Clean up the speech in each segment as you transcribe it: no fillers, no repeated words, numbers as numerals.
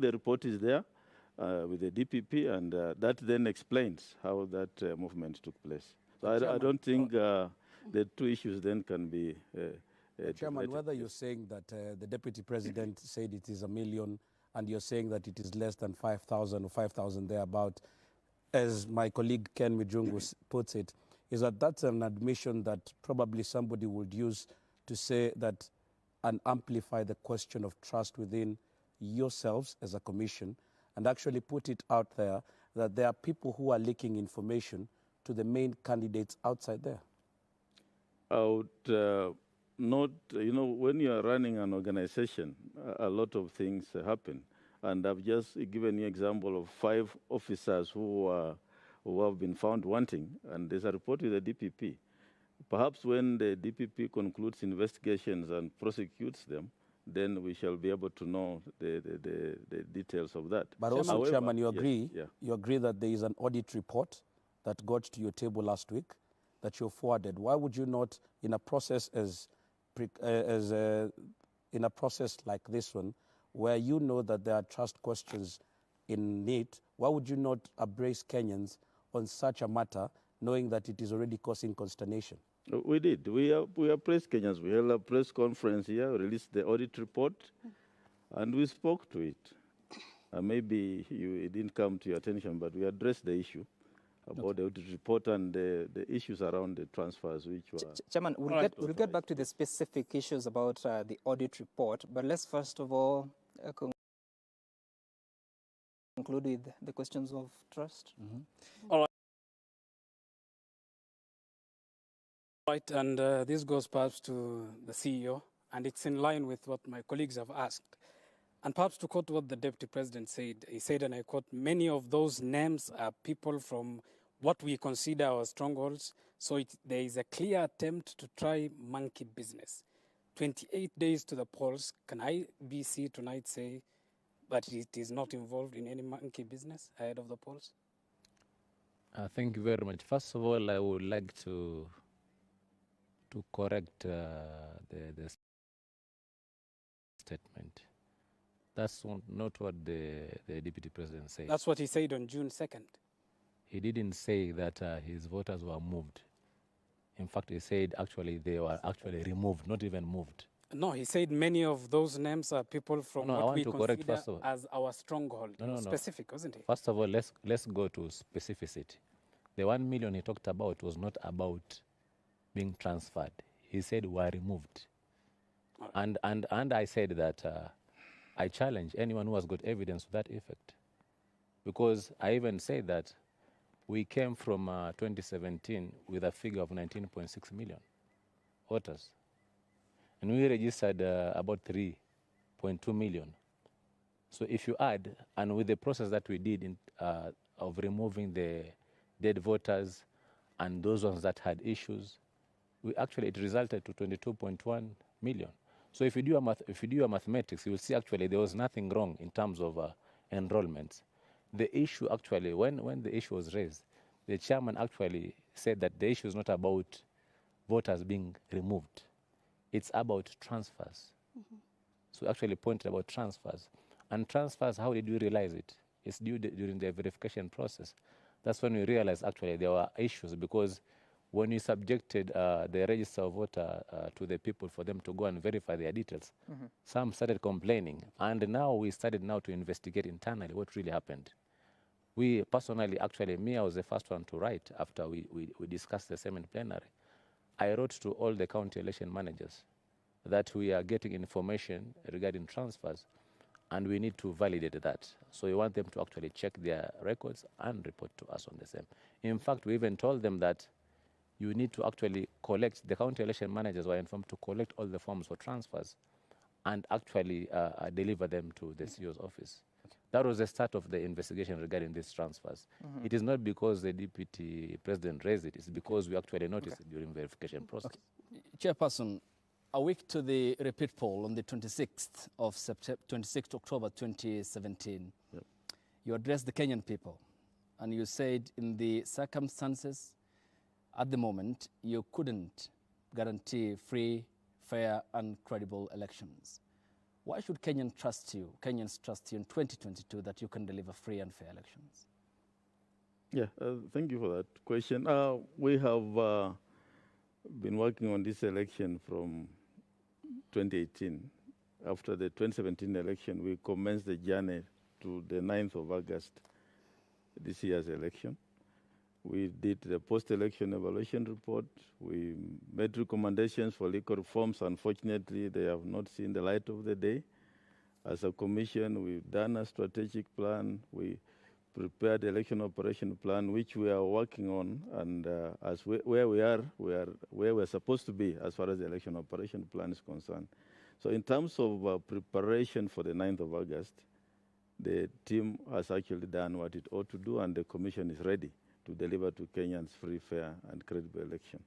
The report is there with the DPP, and that then explains how that movement took place. So I don't think the two issues then can be Chairman, whether you're saying that the Deputy President said it is 1 million and you're saying that it is less than 5,000 or 5,000 thereabout, as my colleague Ken Mijungu puts it, is that that's an admission that probably somebody would use to say that and amplify the question of trust within yourselves as a commission, and actually put it out there that there are people who are leaking information to the main candidates outside there? I would not, when you are running an organization, a lot of things happen. And I've just given you an example of 5 officers who have been found wanting, and there's a report with the DPP. Perhaps when the DPP concludes investigations and prosecutes them, then we shall be able to know the details of that. But also, however, Chairman, you agree, you agree that there is an audit report that got to your table last week that you forwarded. Why would you not, in a process in a process like this one, where you know that there are trust questions in it, why would you not embrace Kenyans on such a matter, knowing that it is already causing consternation? We did. We appraised Kenyans. We held a press conference here, released the audit report, and we spoke to it. Maybe it didn't come to your attention, but we addressed the issue about the audit report and the issues around the transfers, which were... Chairman, we'll get back to the specific issues about the audit report, but let's first of all conclude with the questions of trust. All right, and this goes perhaps to the CEO, and it's in line with what my colleagues have asked. And perhaps to quote what the Deputy President said, he said, and I quote, many of those names are people from what we consider our strongholds, so there is a clear attempt to try monkey business. 28 days to the polls, can IEBC tonight say that it is not involved in any monkey business ahead of the polls? Thank you very much. First of all, I would like to correct the statement. That's not what the Deputy President said. That's what he said on June 2nd. He didn't say that his voters were moved. In fact, he said actually they were actually removed, not even moved. No, he said many of those names are people from what we consider as our stronghold. Specific, wasn't he? First of all, let's go to specificity. The 1 million he talked about was not about being transferred. He said were removed. Right. And I said that I challenge anyone who has got evidence to that effect. Because I even said that we came from 2017 with a figure of 19.6 million voters. And we registered about 3.2 million. So if you add, and with the process that we did of removing the dead voters and those ones that had issues, it resulted to 22.1 million. So if you do your mathematics, you will see actually there was nothing wrong in terms of enrollments. The issue actually, when the issue was raised, the chairman actually said that the issue is not about voters being removed. It's about transfers. So actually pointed about transfers. And transfers, how did we realize it? It's during the verification process. That's when we realized actually there were issues, because when we subjected the register of voter to the people for them to go and verify their details, some started complaining. And now we started now to investigate internally what really happened. We personally, actually, me, I was the first one to write after we discussed the same in plenary. I wrote to all the county election managers that we are getting information regarding transfers and we need to validate that. So we want them to actually check their records and report to us on the same. In fact, we even told them that you need to actually collect, the county election managers were informed to collect all the forms for transfers and actually deliver them to the CEO's office. That was the start of the investigation regarding these transfers. It is not because the Deputy President raised it, it's because we actually noticed it during verification process. Chairperson, a week to the repeat poll on the 26th of October 2017, you addressed the Kenyan people and you said in the circumstances at the moment, you couldn't guarantee free, fair and credible elections. Why should Kenyans trust you in 2022 that you can deliver free and fair elections? Yeah, thank you for that question. We have been working on this election from 2018. After the 2017 election, we commenced the journey to the 9th of August, this year's election. We did the post-election evaluation report. We made recommendations for legal reforms. Unfortunately, they have not seen the light of the day. As a commission, we've done a strategic plan. We prepared the election operation plan, which we are working on, and where we are where we're supposed to be as far as the election operation plan is concerned. So in terms of preparation for the 9th of August, the team has actually done what it ought to do, and the commission is ready to deliver to Kenyans free, fair, and credible election.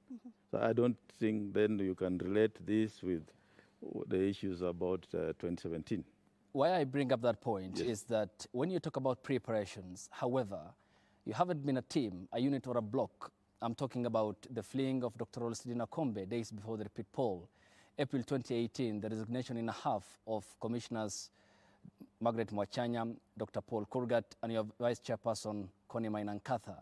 So I don't think then you can relate this with the issues about 2017. Why I bring up that point is that when you talk about preparations, however, you haven't been a team, a unit, or a block. I'm talking about the fleeing of Dr. Olusegun Akombe days before the repeat poll. April 2018, the resignation in a half of Commissioners Margaret Mwachanya, Dr. Paul Kurgat, and your Vice Chairperson, Connie Mainakatha.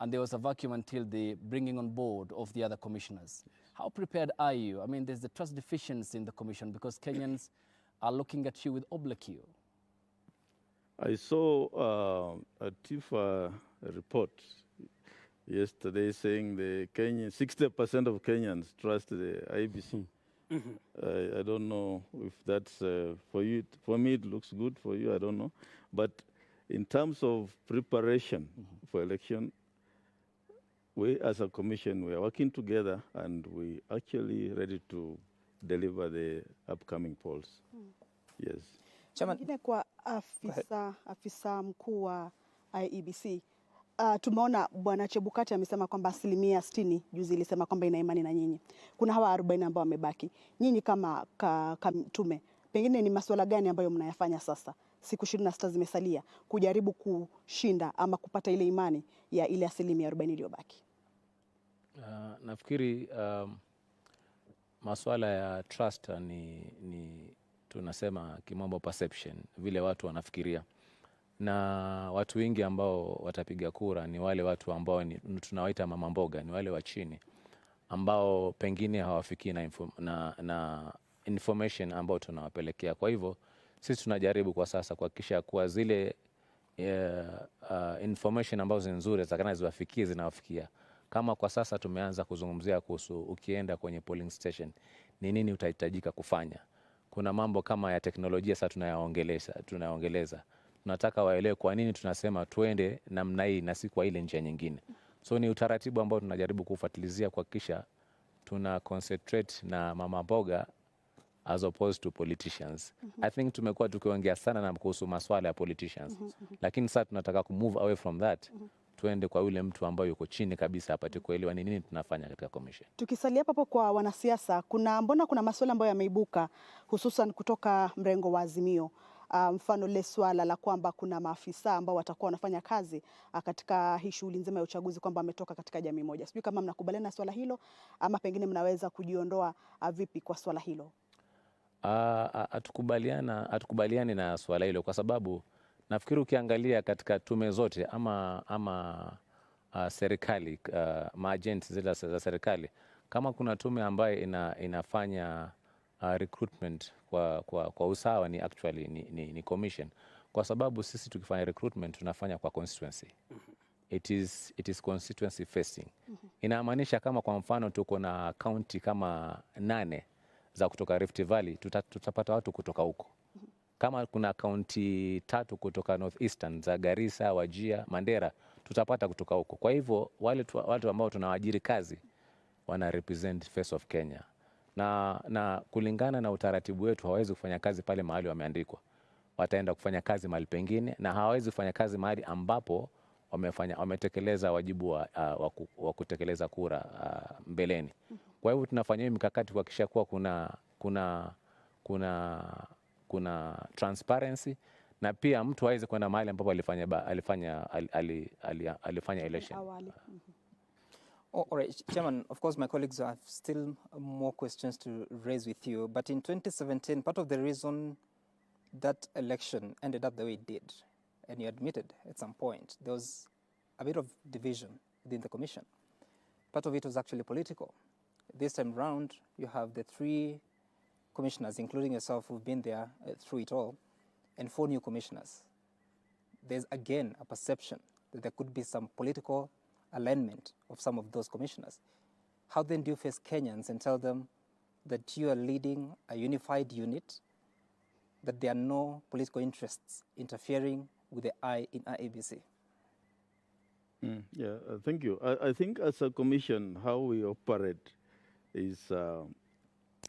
And there was a vacuum until the bringing on board of the other commissioners. How prepared are you? I mean, there's the trust deficiency in the commission because Kenyans are looking at you with obloquy. I saw a TIFA report yesterday saying the 60% of Kenyans trust the IEBC. I don't know if that's for you. For me, it looks good. For you, I don't know. But in terms of preparation for election, we as a commission, we are working together and we actually ready to deliver the upcoming polls. Yes. Chairman, kwa afisa mkuu wa IEBC, tumeona Bwana Chebukati amesema kwamba 60% juzi ilisema kwamba ina imani na nyinyi. Kuna hawa 40 ambao wamebaki. Nyinyi kama tume, pengine ni masuala gani ambayo mnayafanya sasa? Siku 26 zimesalia kujaribu kushinda ama kupata ile imani ya ile 40% iliyobaki. Nafikiri masuala ya trust ni tunasema kimombo perception, vile watu wanafikiria. Na watu wengi ambao watapiga kura ni wale watu ambao tunawaita mama mboga, ni wale wa chini ambao pengine hawafikii na information ambao tunawapelekea. Kwa hivyo sisi tunajaribu kwa sasa kuhakikisha kuwa zile information ambazo ni nzuri zitakana ziwafikie zinawafikia. Kama kwa sasa tumeanza kuzungumzia kuhusu ukienda kwenye polling station ni nini utahitajika kufanya. Kuna mambo kama ya teknolojia sasa tunayaongeleza. Tunataka waelewe kwa nini tunasema tuende namna hii na si kwa ile njia nyingine. So ni utaratibu ambao tunajaribu kufuatilizia kuhakikisha tuna concentrate na mama mboga as opposed to politicians. I think tumekuwa tukiongea sana na kuhusu masuala ya politicians. Lakini sasa tunataka kumove away from that. Tuende kwa yule mtu ambaye yuko chini kabisa apate kuelewa ni nini tunafanya katika commission. Tukisalia hapo kwa wanasiasa, mbona kuna masuala ambayo yameibuka hususan kutoka mrengo wa Azimio. Mfano ile swala la kwamba kuna maafisa ambao watakuwa wanafanya kazi katika hii shughuli nzima ya uchaguzi kwamba wametoka katika jamii moja. Sijui kama mnakubaliana na swala hilo ama pengine mnaweza kujiondoa vipi kwa swala hilo? Hatukubaliani na swala hilo kwa sababu nafikiri ukiangalia katika tume zote ama serikali, maagents zile za serikali, kama kuna tume ambayo inafanya recruitment kwa usawa ni actually ni commission, kwa sababu sisi tukifanya recruitment tunafanya kwa constituency. It is constituency facing. Inamaanisha kama kwa mfano tuko na county kama 8 za kutoka Rift Valley, tutapata watu kutoka huko. Kama kuna kaunti 3 kutoka North Eastern za Garissa, Wajir, Mandera, tutapata kutoka huko. Kwa hivyo watu ambao tunawaajiri kazi wana represent face of Kenya. Na kulingana na utaratibu wetu hawawezi kufanya kazi pale mahali wameandikwa. Wataenda kufanya kazi mahali pengine na hawawezi kufanya kazi mahali ambapo wametekeleza wajibu wa kutekeleza kura mbeleni. Kwa hivyo tunafanya mikakati kuhakikisha kuwa kuna transparency na pia mtu aweze kwenda mahali ambapo alifanya election. All right, Chairman, of course my colleagues have still more questions to raise with you, but in 2017 part of the reason that election ended up the way it did, and you admitted at some point there was a bit of division within the commission. Part of it was actually political. This time round, you have the 3 commissioners, including yourself, who've been there through it all, and 4 new commissioners. There's again a perception that there could be some political alignment of some of those commissioners. How then do you face Kenyans and tell them that you are leading a unified unit, that there are no political interests interfering with the I in IEBC? Thank you. I think as a commission, how we operate is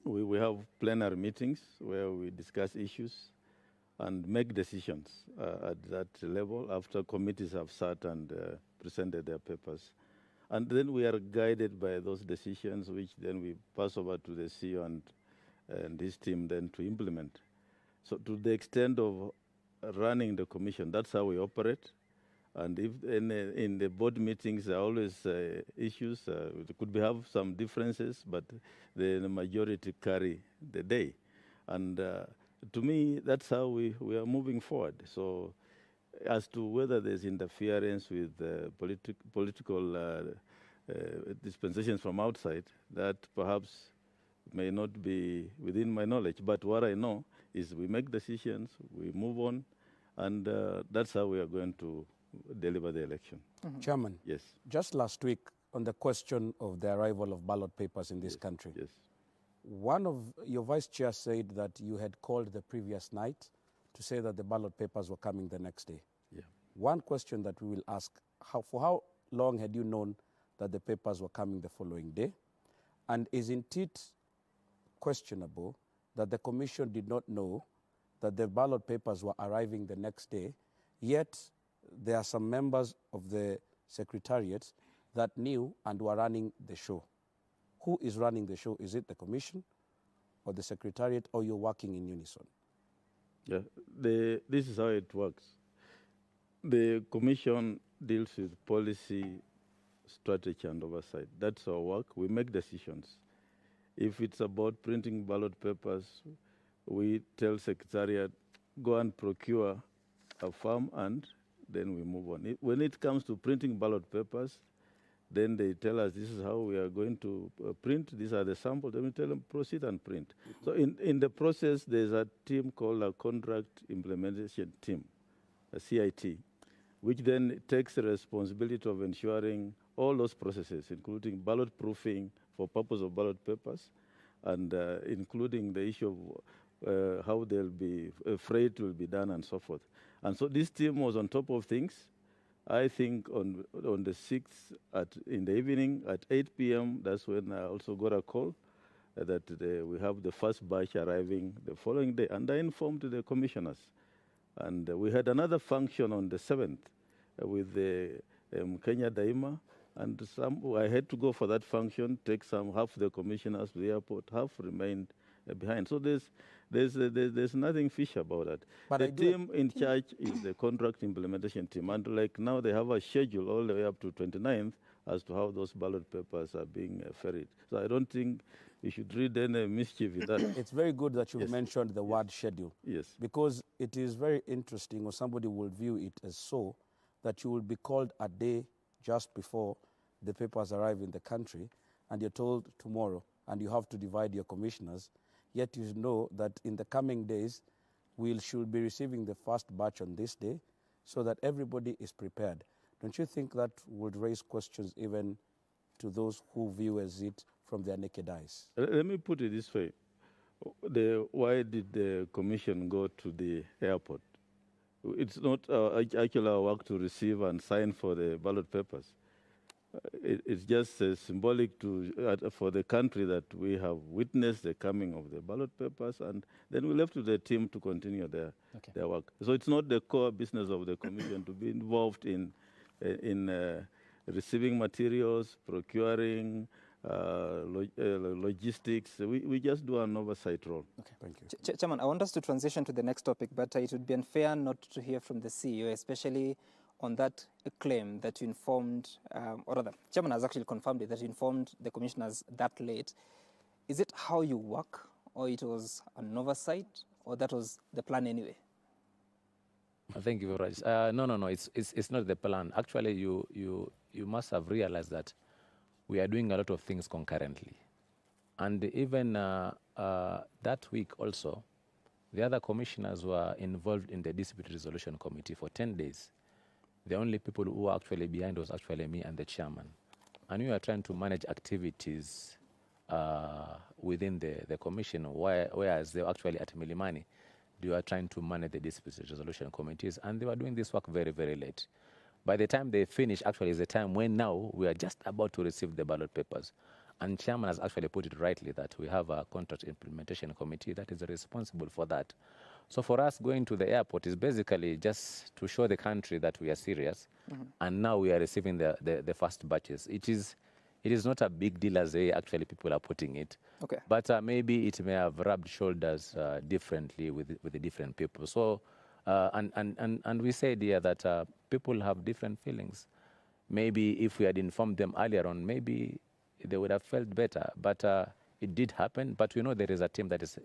we have plenary meetings where we discuss issues and make decisions at that level after committees have sat and presented their papers. And then we are guided by those decisions, which then we pass over to the CEO and his team then to implement. So to the extent of running the commission, that's how we operate. And if in the board meetings, there are always issues. We could have some differences, but the majority carry the day. And to me, that's how we are moving forward. So as to whether there's interference with political dispensations from outside, that perhaps may not be within my knowledge. But what I know is we make decisions, we move on, and that's how we are going to deliver the election. Chairman, yes. Just last week on the question of the arrival of ballot papers in this country, yes. One of your vice chair said that you had called the previous night to say that the ballot papers were coming the next day. Yeah. One question that we will ask, for how long had you known that the papers were coming the following day? And isn't it questionable that the commission did not know that the ballot papers were arriving the next day, yet there are some members of the secretariat that knew and were running the show? Who is running the show? Is it the commission or the secretariat, or you're working in unison? Yeah, this is how it works. The commission deals with policy, strategy, and oversight. That's our work. We make decisions. If it's about printing ballot papers, we tell secretariat, go and procure a firm, and then we move on. When it comes to printing ballot papers, then they tell us this is how we are going to print. These are the samples. Then we tell them proceed and print. So in the process, there's a team called a contract implementation team, a CIT, which then takes the responsibility of ensuring all those processes, including ballot proofing for purpose of ballot papers, and including the issue of how they'll be, freight will be done and so forth. And so this team was on top of things. I think on the 6th in the evening at 8 p.m., that's when I also got a call that we have the first batch arriving the following day. And I informed the commissioners. And we had another function on the 7th with the Kenya Daima. And I had to go for that function, take half the commissioners to the airport, half remained behind. So there's nothing fishy about that. But the team in charge is the contract implementation team. And like now they have a schedule all the way up to 29th as to how those ballot papers are being ferried. So I don't think you should read any mischief in that. It's very good that you mentioned the word schedule. Yes. Because it is very interesting, or somebody will view it as so, that you will be called a day just before the papers arrive in the country, and you're told tomorrow, and you have to divide your commissioners, yet you know that in the coming days, we should be receiving the first batch on this day, so that everybody is prepared. Don't you think that would raise questions even to those who view as it from their naked eyes? Let me put it this way. Why did the commission go to the airport? It's not actually our work to receive and sign for the ballot papers. It's just symbolic for the country that we have witnessed the coming of the ballot papers, and then we left to the team to continue their work. So it's not the core business of the commission to be involved in receiving materials, procuring, logistics. We just do an oversight role. Okay. Thank you. Chairman, I want us to transition to the next topic, but it would be unfair not to hear from the CEO, especially on that claim that you informed, or rather, Chairman has actually confirmed it, that you informed the commissioners that late. Is it how you work, or it was an oversight, or that was the plan anyway? Thank you very much. No, it's not the plan. Actually, you must have realized that we are doing a lot of things concurrently. And even that week also, the other commissioners were involved in the dispute resolution committee for 10 days. The only people who were actually behind was actually me and the chairman. And we are trying to manage activities within the commission, whereas they were actually at Milimani, they were trying to manage the dispute resolution committees, and they were doing this work very, very late. By the time they finished, actually, is the time when now we are just about to receive the ballot papers. And chairman has actually put it rightly that we have a contract implementation committee that is responsible for that. So for us, going to the airport is basically just to show the country that we are serious. And now we are receiving the first batches. It is not a big deal as actually people are putting it. Okay. But maybe it may have rubbed shoulders differently with the different people. So, and we said here that people have different feelings. Maybe if we had informed them earlier on, maybe they would have felt better. But it did happen, but we know there is a team that is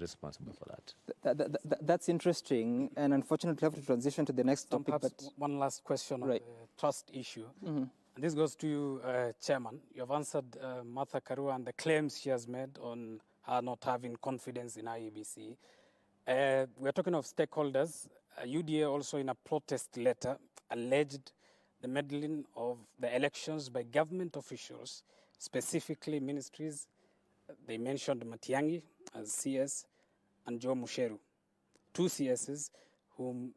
responsible for that. That's interesting, and unfortunately we have to transition to the next topic. Perhaps but one last question on the trust issue. And this goes to you, Chairman. You have answered Martha Karua and the claims she has made on her not having confidence in IEBC. We're talking of stakeholders. UDA also in a protest letter alleged the meddling of the elections by government officials, specifically ministries. They mentioned Matiang'i as CS and Joe Musheru, two CSs whom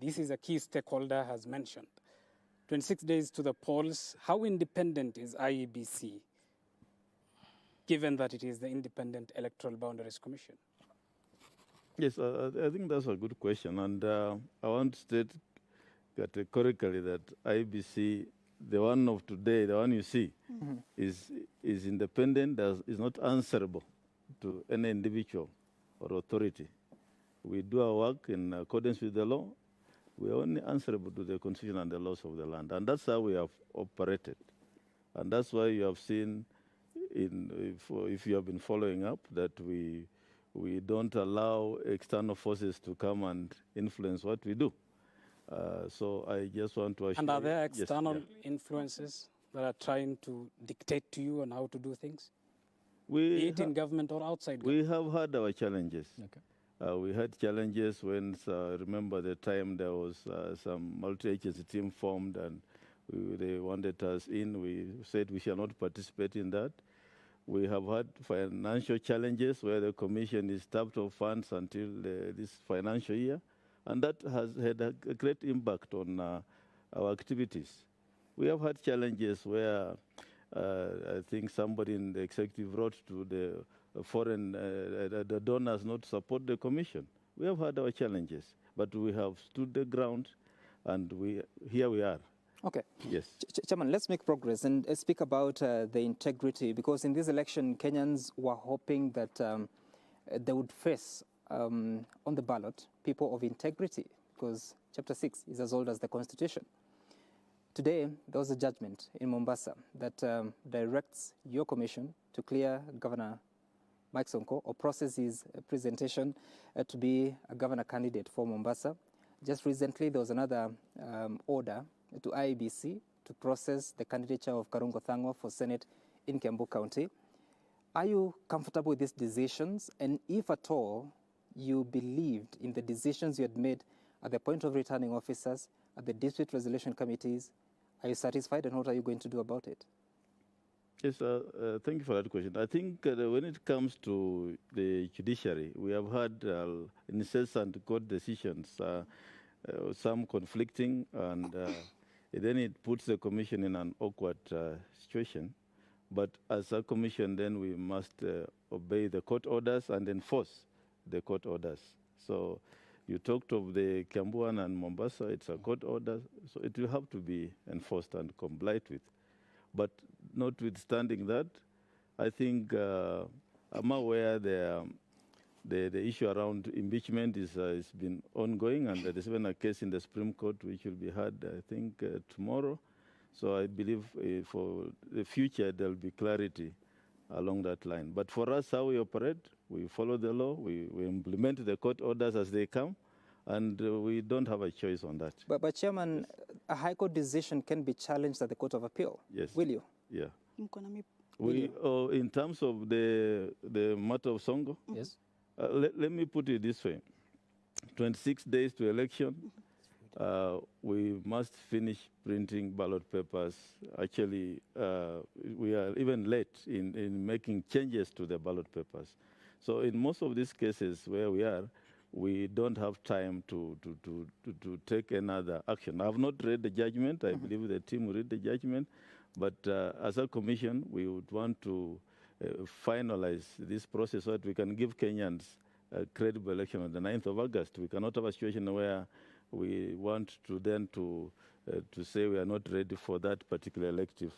this is a key stakeholder has mentioned. 26 days to the polls. How independent is IEBC, given that it is the Independent Electoral Boundaries Commission? Yes, I think that's a good question. And I want to state categorically that IEBC, the one of today, the one you see, is independent, is not answerable to any individual or authority. We do our work in accordance with the law. We are only answerable to the Constitution and the laws of the land. And that's how we have operated. And that's why you have seen, if you have been following up, that we don't allow external forces to come and influence what we do. So I just want to assure you. And are there external influences that are trying to dictate to you on how to do things? Be it in government or outside government? We have had our challenges. Okay. We had challenges when, remember the time there was some multi-agency team formed and they wanted us in. We said we shall not participate in that. We have had financial challenges where the commission is tapped of funds until this financial year. And that has had a great impact on our activities. We have had challenges where I think somebody in the executive wrote to the foreign the donors not support the commission. We have had our challenges, but we have stood the ground, and here we are. Okay. Yes. Chairman, let's make progress and speak about the integrity, because in this election, Kenyans were hoping that they would face on the ballot people of integrity, because Chapter 6 is as old as the Constitution. Today, there was a judgment in Mombasa that directs your commission to clear Governor Mike Sonko or process his presentation to be a governor candidate for Mombasa. Just recently, there was another order to IEBC to process the candidature of Karungo Thangwa for Senate in Kiambu County. Are you comfortable with these decisions? And if at all you believed in the decisions you had made at the point of returning officers, at the dispute resolution committees, are you satisfied, and what are you going to do about it? Yes, thank you for that question. I think when it comes to the judiciary, we have had incessant court decisions, some conflicting, and then it puts the commission in an awkward situation. But as a commission, then we must obey the court orders and enforce the court orders. So you talked of the Kiambu and Mombasa, it's a court order, so it will have to be enforced and complied with. But notwithstanding that, I think I'm aware the issue around impeachment has been ongoing, and there's been a case in the Supreme Court which will be heard, I think, tomorrow. So I believe for the future there will be clarity along that line. But for us, how we operate, we follow the law, we implement the court orders as they come, and we don't have a choice on that. But Chairman, a High Court decision can be challenged at the Court of Appeal. Yes. Will you? Yeah. We, in terms of the matter of Songo, Yes. Let me put it this way. 26 days to election, we must finish printing ballot papers. Actually, we are even late in making changes to the ballot papers. So in most of these cases where we are, we don't have time to take another action. I have not read the judgment. I believe the team will read the judgment. But as a commission, we would want to finalize this process so that we can give Kenyans a credible election on the 9th of August. We cannot have a situation where we want to then to say we are not ready for that particular elective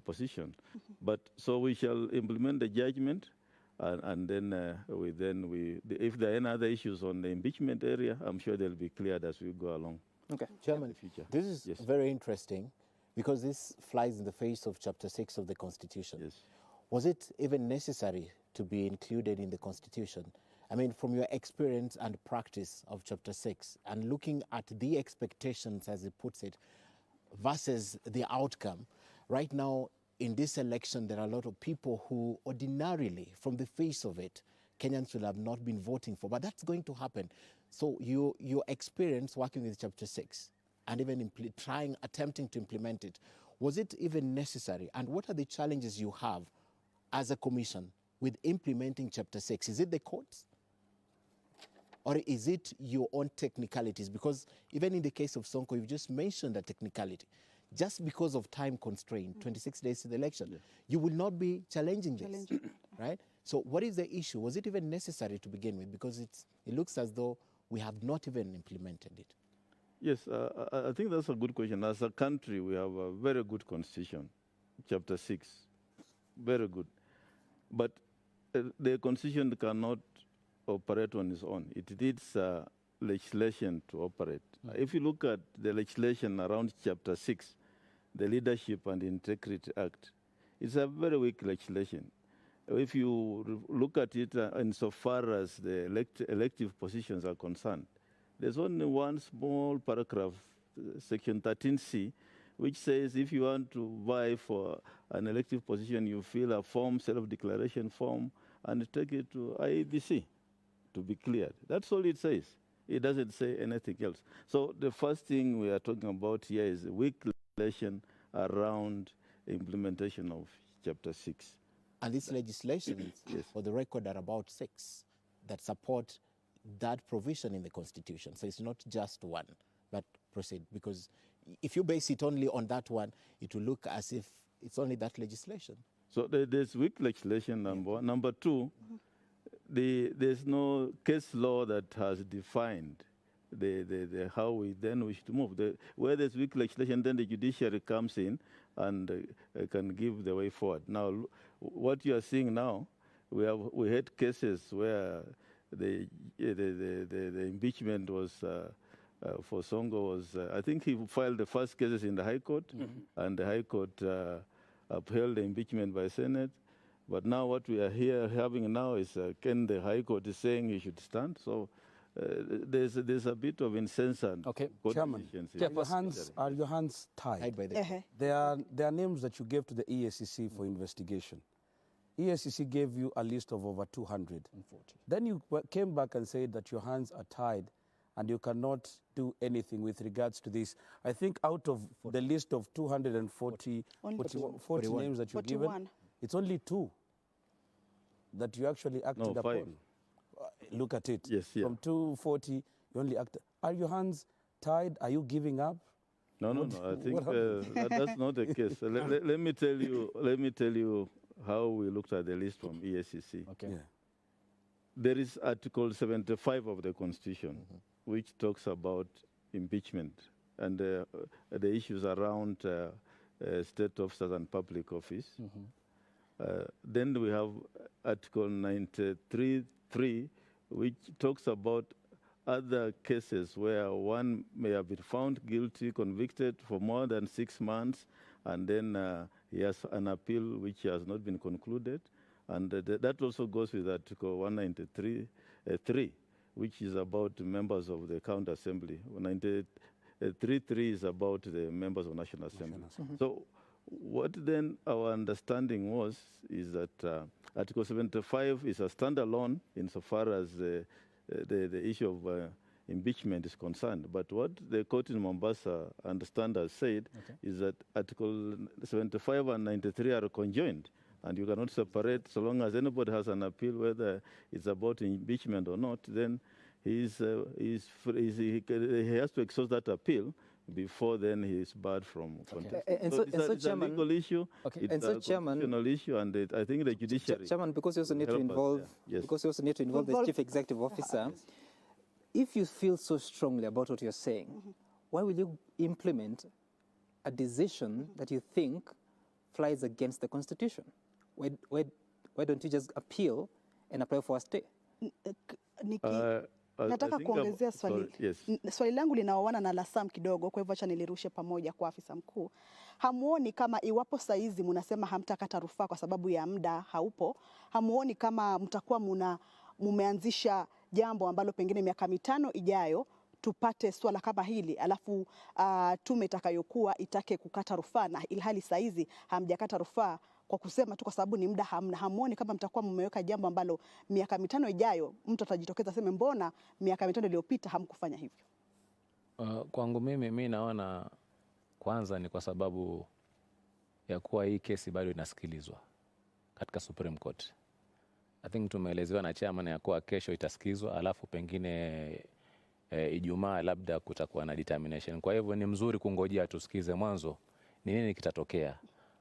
position. But so we shall implement the judgment, and then if there are any other issues on the impeachment area, I'm sure they'll be cleared as we go along. okay. Chairman, this is very interesting because this flies in the face of Chapter 6 of the Constitution. Yes. Was it even necessary to be included in the Constitution? I mean, from your experience and practice of Chapter 6 and looking at the expectations, as it puts it, versus the outcome, right now in this election, there are a lot of people who ordinarily, from the face of it, Kenyans will have not been voting for, but that's going to happen. So your experience working with Chapter 6 and even attempting to implement it, was it even necessary? And what are the challenges you have as a commission with implementing Chapter 6? Is it the courts? Or is it your own technicalities? Because even in the case of Sonko, you've just mentioned a technicality. Just because of time constraint, 26 days to the election, you will not be challenging this, right? So what is the issue? Was it even necessary to begin with? Because it looks as though we have not even implemented it. Yes, I think that's a good question. As a country, we have a very good constitution, Chapter 6, very good. But the constitution cannot operate on its own. It needs legislation to operate. If you look at the legislation around Chapter 6, the Leadership and Integrity Act, it's a very weak legislation. If you look at it insofar as the elective positions are concerned, there's only one small paragraph, Section 13C, which says if you want to vie for an elective position, you fill a form, self-declaration form, and take it to IEBC to be cleared. That's all it says. It doesn't say anything else. So the first thing we are talking about here is weak legislation around implementation of Chapter 6. And these legislations, for the record, are about 6 that support that provision in the Constitution. So it's not just one, but proceed. Because if you base it only on that one, it will look as if it's only that legislation. So there's weak legislation, number one. Number two, there's no case law that has defined how we then wish to move. Where there's weak legislation, then the judiciary comes in and can give the way forward. Now, what you are seeing now, we had cases where the impeachment was for Songo was I think he filed the first cases in the High Court, and the High Court upheld the impeachment by Senate. But now what we are having now is can the High Court is saying he should stand. So there's a bit of incessant. Okay, Chairman, are your hands tied? By the There are names that you gave to the EACC for investigation. EACC gave you a list of over 240. Then you came back and said that your hands are tied and you cannot do anything with regards to this. I think out of the list of 240 40 names that you've given, it's only 2 that you actually acted upon. 5. Look at it. Yes, yeah. From 240, you only acted. Are your hands tied? Are you giving up? No. I think that's not the case. Let me tell you how we looked at the list from EACC. Okay. Yeah. There is Article 75 of the Constitution, which talks about impeachment and the issues around state officers and public office. Then we have Article 93.3, which talks about other cases where one may have been found guilty, convicted for more than 6 months, and then he has an appeal which has not been concluded. And that also goes with Article 193.3, which is about members of the County Assembly. 193.3 is about the members of National Assembly. So what then our understanding is that Article 75 is a standalone insofar as the issue of impeachment is concerned. But what the court in Mombasa understand has said is that Article 75 and 93 are conjoined, and you cannot separate. So long as anybody has an appeal, whether it's about impeachment or not, then he has to exhaust that appeal before then he is barred from contest. It's a legal issue, it's a constitutional issue, and I think the judiciary... Chairman, because you also need to involve, the Chief Executive Officer, if you feel so strongly about what you're saying, why will you implement a decision that you think flies against the Constitution? Why don't you just appeal and apply for a stay? Nataka kuongezea swali. Swali langu linaoana na la Sam kidogo, kwa hivyo acha nilirushe pamoja kwa afisa mkuu. Hamuoni kama iwapo saizi mnasema hamtakata rufaa kwa sababu ya muda haupo, hamuoni kama mtakuwa mumeanzisha jambo ambalo pengine miaka 5 ijayo tupate swala kama hili, alafu tume itakayokuwa itake kukata rufaa, na ilhali saizi hamjakata rufaa kwa kusema tu kwa sababu ni muda hamna? Hamuoni kama mtakuwa mmeweka jambo ambalo miaka 5 ijayo mtu atajitokeza aseme mbona miaka 5 iliyopita hamkufanya hivyo? Kwangu mimi naona kwanza ni kwa sababu ya kuwa hii kesi bado inasikilizwa katika Supreme Court. I think tumeelezewa na chairman ya kuwa kesho itasikizwa, alafu pengine Ijumaa labda kutakuwa na determination. Kwa hivyo ni mzuri kungojea tusikize mwanzo ni nini kitatokea.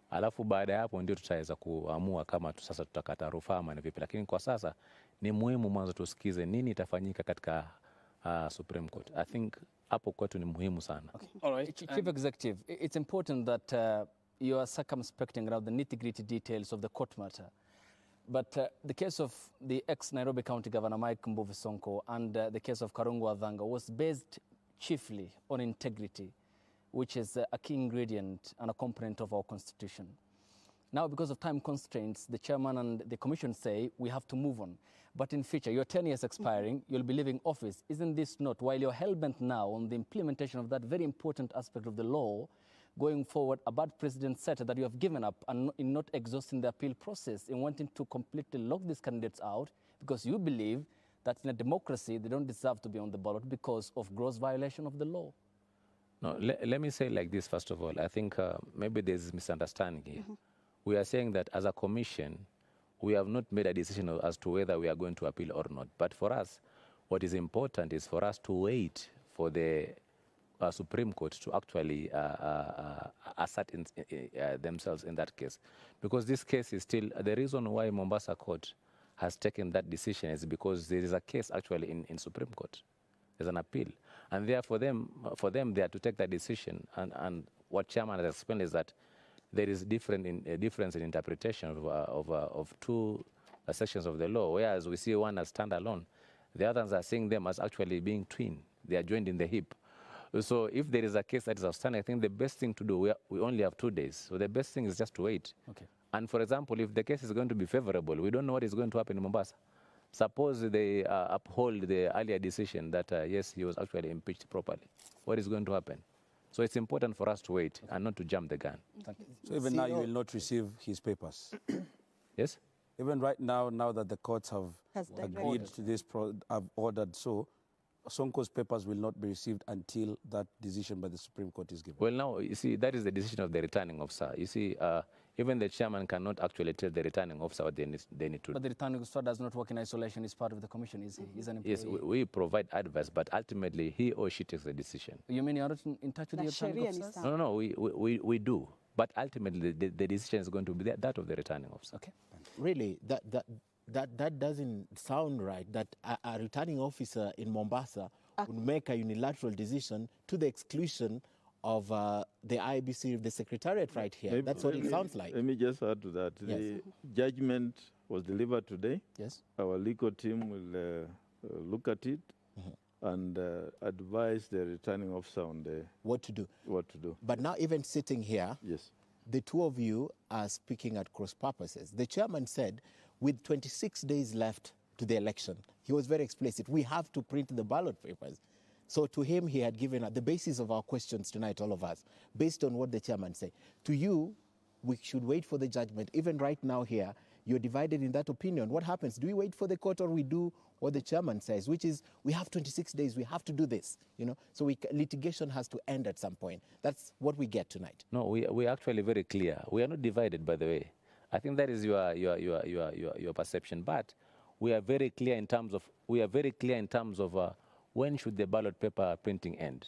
Alafu baada ya hapo ndio tutaweza kuamua kama sasa tutakata rufaa ama ni vipi. Lakini kwa sasa ni muhimu mwanzo tusikize nini itafanyika katika Supreme Court. I think hapo kwetu ni muhimu sana. All right. Chief Executive, it's important that you are circumspecting around the nitty-gritty details of the court matter. But the case of the ex-Nairobi County Governor Mike Mbuvi Sonko and the case of Karungu Adhanga was based chiefly on integrity, which is a key ingredient and a component of our constitution. Now, because of time constraints, the chairman and the commission say we have to move on. But in future, your 10 years expiring, you'll be leaving office. Isn't this not, while you're hell-bent now on the implementation of that very important aspect of the law, going forward, a bad precedent set that you have given up and in not exhausting the appeal process, in wanting to completely lock these candidates out because you believe that in a democracy, they don't deserve to be on the ballot because of gross violation of the law? No, let me say like this, first of all. I think maybe there's misunderstanding here. We are saying that as a commission, we have not made a decision as to whether we are going to appeal or not. But for us, what is important is for us to wait for the Supreme Court to actually assert themselves in that case. Because this case is still, the reason why Mombasa Court has taken that decision is because there is a case actually in Supreme Court. There's an appeal. And therefore, for them, they have to take that decision. And what Chairman has explained is that there is a difference in interpretation of two sections of the law, whereas we see one as standalone. The others are seeing them as actually being twin. They are joined in the hip. So if there is a case that is outstanding, I think the best thing to do, we only have 2 days. So the best thing is just to wait. Okay. And for example, if the case is going to be favorable, we don't know what is going to happen in Mombasa. Suppose they uphold the earlier decision that, yes, he was actually impeached properly. What is going to happen? So it's important for us to wait and not to jump the gun. Thank you. So even now you will not receive his papers? Yes? Even right now that the courts have agreed to this, have ordered so, Sonko's papers will not be received until that decision by the Supreme Court is given. Well, now, you see, that is the decision of the returning officer. You see, even the chairman cannot actually tell the returning officer what they need to do. But the returning officer does not work in isolation. He's part of the commission, is he? He's an employee. Yes, we provide advice, but ultimately he or she takes the decision. You mean you're not in touch with the returning officer? No, we do. But ultimately, the decision is going to be that of the returning officer. Okay. Really, that doesn't sound right, that a returning officer in Mombasa would make a unilateral decision to the exclusion of the IEBC, the secretariat right here. Maybe, that's what it sounds like. Let me just add to that. Yes. The judgment was delivered today. Yes. Our legal team will look at it. and advise the returning officer on what to do. What to do. But now, even sitting here, yes, the two of you are speaking at cross purposes. The chairman said, with 26 days left to the election, he was very explicit. We have to print the ballot papers. So to him, he had given the basis of our questions tonight, all of us, based on what the chairman said. To you, we should wait for the judgment. Even right now here, you're divided in that opinion. What happens? Do we wait for the court, or we do what the chairman says, which is we have 26 days, we have to do this, you know? So litigation has to end at some point. That's what we get tonight. No, we're actually very clear. We are not divided, by the way. I think that is your perception. But we are very clear in terms of when should the ballot paper printing end.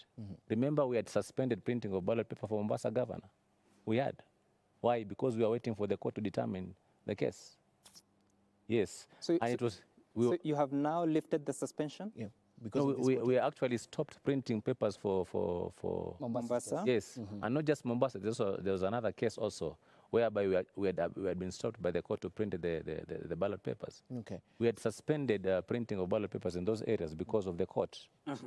Remember, we had suspended printing of ballot paper for Mombasa governor. We had. Why? Because we are waiting for the court to determine the case. Yes. So, and it was. So you have now lifted the suspension? Yeah. Because no, we actually stopped printing papers for Mombasa. Yes, and not just Mombasa. There was another case also whereby we had been stopped by the court to print the ballot papers. Okay. We had suspended printing of ballot papers in those areas because of the court.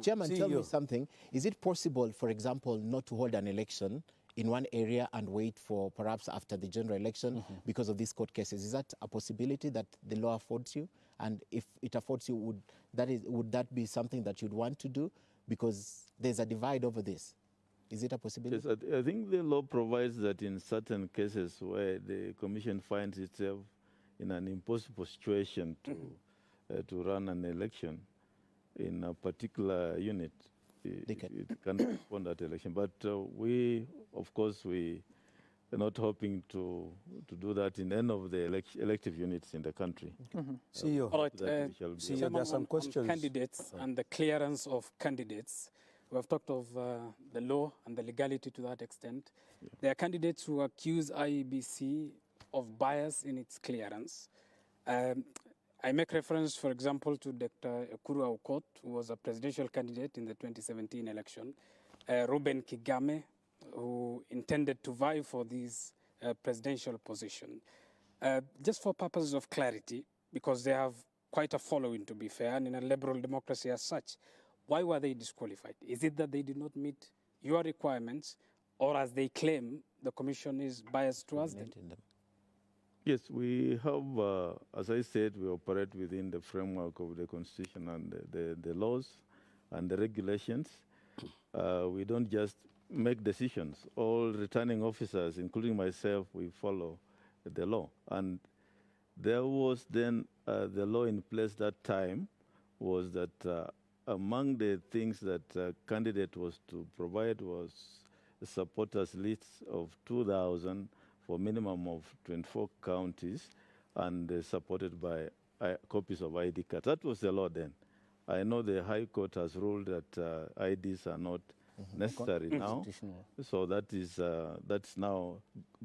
Chairman, tell me something. Is it possible, for example, not to hold an election in one area and wait for perhaps after the general election because of these court cases? Is that a possibility that the law affords you? And if it affords you, would that be something that you'd want to do? Because there's a divide over this. Is it a possibility? Yes, I think the law provides that in certain cases where the commission finds itself in an impossible situation to run an election in a particular unit, it can respond that election. But we, of course, we are not hoping to do that in any of the elective units in the country. CEO, all right, CEO, there are some questions. On candidates and the clearance of candidates. We have talked of the law and the legality to that extent. Yeah. There are candidates who accuse IEBC of bias in its clearance. I make reference, for example, to Dr. Ekuru Aukot, who was a presidential candidate in the 2017 election, Ruben Kigame, who intended to vie for this presidential position. Just for purposes of clarity, because they have quite a following, to be fair, and in a liberal democracy as such, why were they disqualified? Is it that they did not meet your requirements, or as they claim, the commission is biased towards them? Yes, we have, as I said, we operate within the framework of the Constitution and the laws and the regulations. We don't just make decisions. All returning officers, including myself, we follow the law. And there was then the law in place that time was that among the things that a candidate was to provide was a supporters list of 2,000 for minimum of 24 counties and supported by copies of ID cards. That was the law then. I know the High Court has ruled that IDs are not necessary now. So that is that's now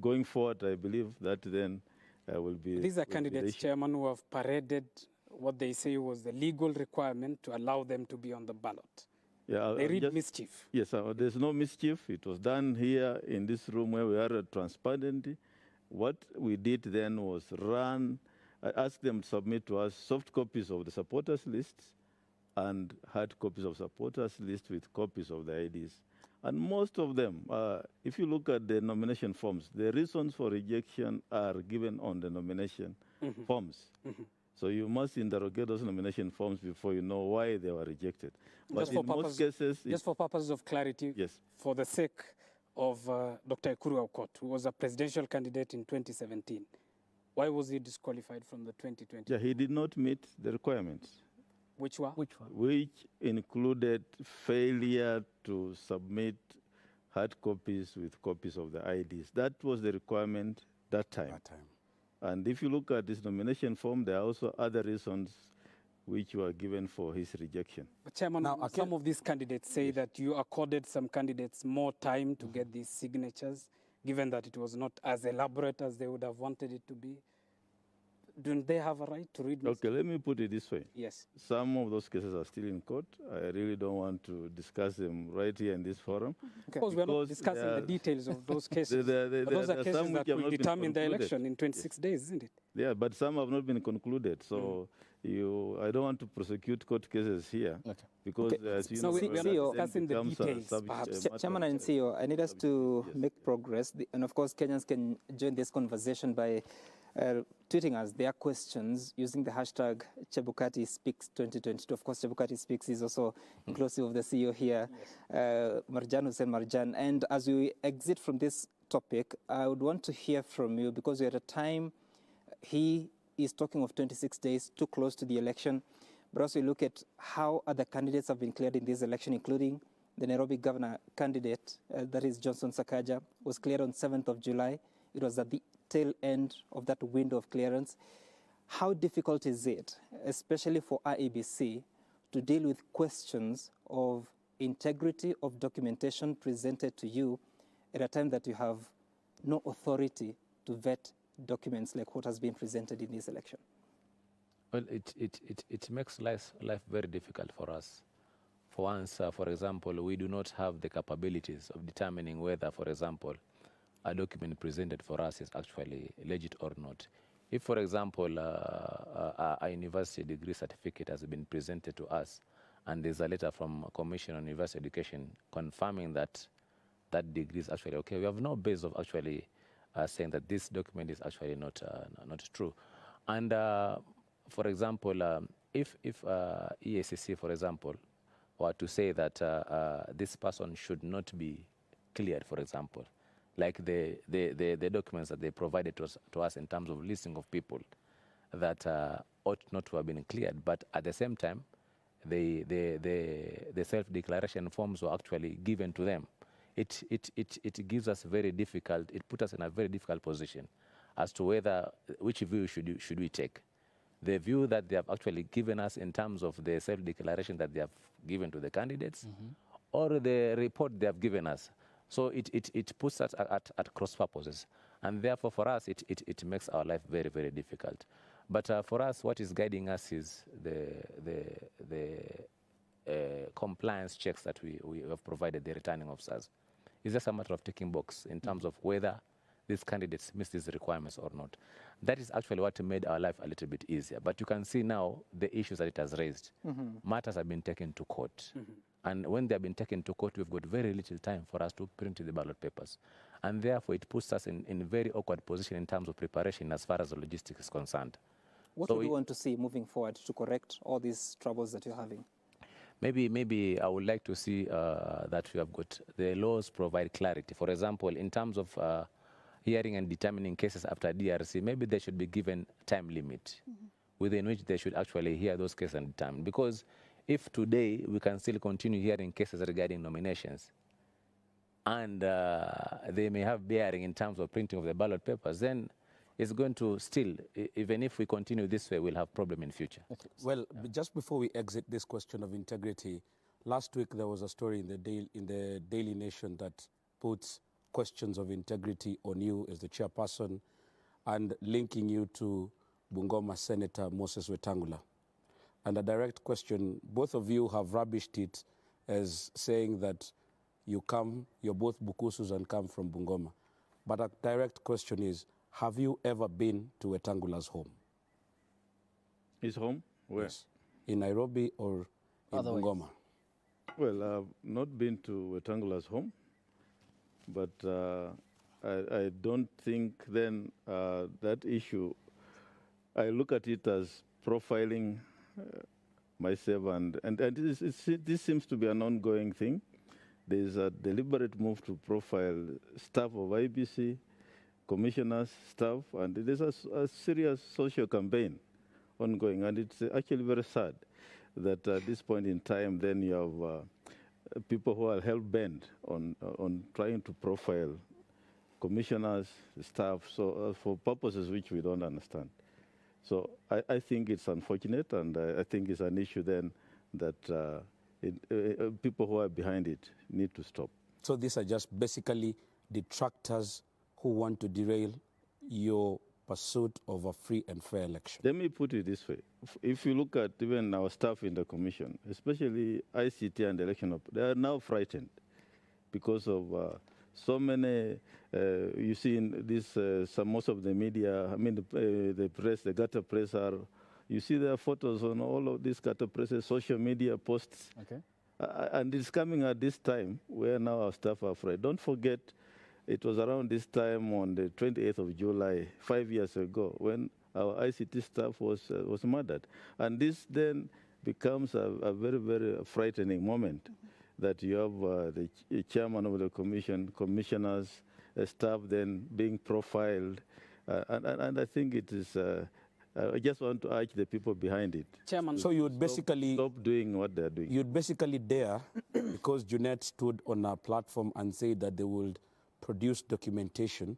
going forward. I believe that then will be. These are candidates, Chairman, who have paraded what they say was the legal requirement to allow them to be on the ballot. Yeah, they read mischief. Yes, there's no mischief. It was done here in this room where we are transparent. What we did then was ask them to submit to us soft copies of the supporters lists and hard copies of supporters list with copies of the IDs. And most of them, if you look at the nomination forms, the reasons for rejection are given on the nomination forms. So you must interrogate those nomination forms before you know why they were rejected. But in most cases... Just for purposes of clarity, yes, for the sake of Dr. Ekuru Aukot, who was a presidential candidate in 2017, why was he disqualified from the 2020? Yeah, he did not meet the requirements. Which were? Which included failure to submit hard copies with copies of the IDs. That was the requirement that time. And if you look at this nomination form, there are also other reasons which were given for his rejection. But Chairman, now, some of these candidates say that you accorded some candidates more time to get these signatures, given that it was not as elaborate as they would have wanted it to be. Don't they have a right to read? Okay, let me put it this way. Yes. Some of those cases are still in court. I really don't want to discuss them right here in this forum. Okay. Of course, we're not discussing the details of those cases. Those are cases that will determine the election in 26 days, isn't it? Yeah, but some have not been concluded. So I don't want to prosecute court cases here Because Okay. as you No, know, we are not discussing the becomes a details, subject- perhaps. Chairman and CEO, I need us to make progress. And of course, Kenyans can join this conversation by tweeting us their questions using the hashtag Chebukati Speaks 2022. Of course, Chebukati Speaks is also inclusive of the CEO here, Marjan Hussein Marjan. And as we exit from this topic, I would want to hear from you, because we're at a time, he is talking of 26 days, too close to the election. But also look at how other candidates have been cleared in this election, including the Nairobi governor candidate, that is Johnson Sakaja, was cleared on 7th of July. It was at the tail end of that window of clearance. How difficult is it, especially for IEBC, to deal with questions of integrity of documentation presented to you at a time that you have no authority to vet documents like what has been presented in this election? Well, it makes life very difficult for us. For once, for example, we do not have the capabilities of determining whether, for example, a document presented for us is actually legit or not. If, for example, a university degree certificate has been presented to us, and there's a letter from a Commission on University Education confirming that that degree is actually okay, we have no base of actually saying that this document is actually not true. And for example, if EACC, for example, were to say that this person should not be cleared, for example, like the documents that they provided to us in terms of listing of people that ought not to have been cleared, but at the same time, the self-declaration forms were actually given to them. It gives us very difficult, it puts us in a very difficult position as to which view should we take. The view that they have actually given us in terms of the self-declaration that they have given to the candidates, or the report they have given us. So it puts us at cross purposes. And therefore, for us, it makes our life very, very difficult. But for us, what is guiding us is the compliance checks that we have provided the returning officers. It's just a matter of ticking box in terms of whether these candidates miss these requirements or not. That is actually what made our life a little bit easier. But you can see now the issues that it has raised. Matters have been taken to court. And when they have been taken to court, we've got very little time for us to print the ballot papers. And therefore, it puts us in a very awkward position in terms of preparation as far as the logistics is concerned. What would you want to see moving forward to correct all these troubles that you're having? Maybe I would like to see that we have got the laws provide clarity. For example, in terms of hearing and determining cases after DRC, maybe they should be given time limit within which they should actually hear those cases and determine. Because if today we can still continue hearing cases regarding nominations, and they may have bearing in terms of printing of the ballot papers, then it's going to still, even if we continue this way, we'll have problem in future. Okay. Well, just before we exit this question of integrity, last week there was a story in the Daily Nation that puts questions of integrity on you as the chairperson and linking you to Bungoma Senator Moses Wetangula. And a direct question, both of you have rubbished it as saying that you're both Bukusus and come from Bungoma. But a direct question is, have you ever been to Wetangula's home? His home? Where? Yes. In Nairobi or in Bungoma? Well, I've not been to Wetangula's home, but I don't think then that issue, I look at it as profiling myself, and this seems to be an ongoing thing. There's a deliberate move to profile staff of IEBC, commissioners, staff, and there's a serious social campaign ongoing, and it's actually very sad that at this point in time, then you have people who are hell-bent on trying to profile commissioners, staff, so for purposes which we don't understand. So I think it's unfortunate, and I think it's an issue then that people who are behind it need to stop. So these are just basically detractors who want to derail your pursuit of a free and fair election? Let me put it this way. If you look at even our staff in the commission, especially ICT and election, they are now frightened because of so many, you see in this, most of the media, I mean the press, the gutter press are You see their photos on all of these press, social media posts. Okay. And it's coming at this time where now our staff are afraid. Don't forget, it was around this time on the 28th of July, 5 years ago, when our ICT staff was murdered. And this then becomes a very, very frightening moment that you have the chairman of the commission, commissioners, staff then being profiled. And I think it is, I just want to urge the people behind it. Chairman. So you would basically stop doing what they're doing. You'd basically dare, because Junet stood on a platform and said that they would produce documentation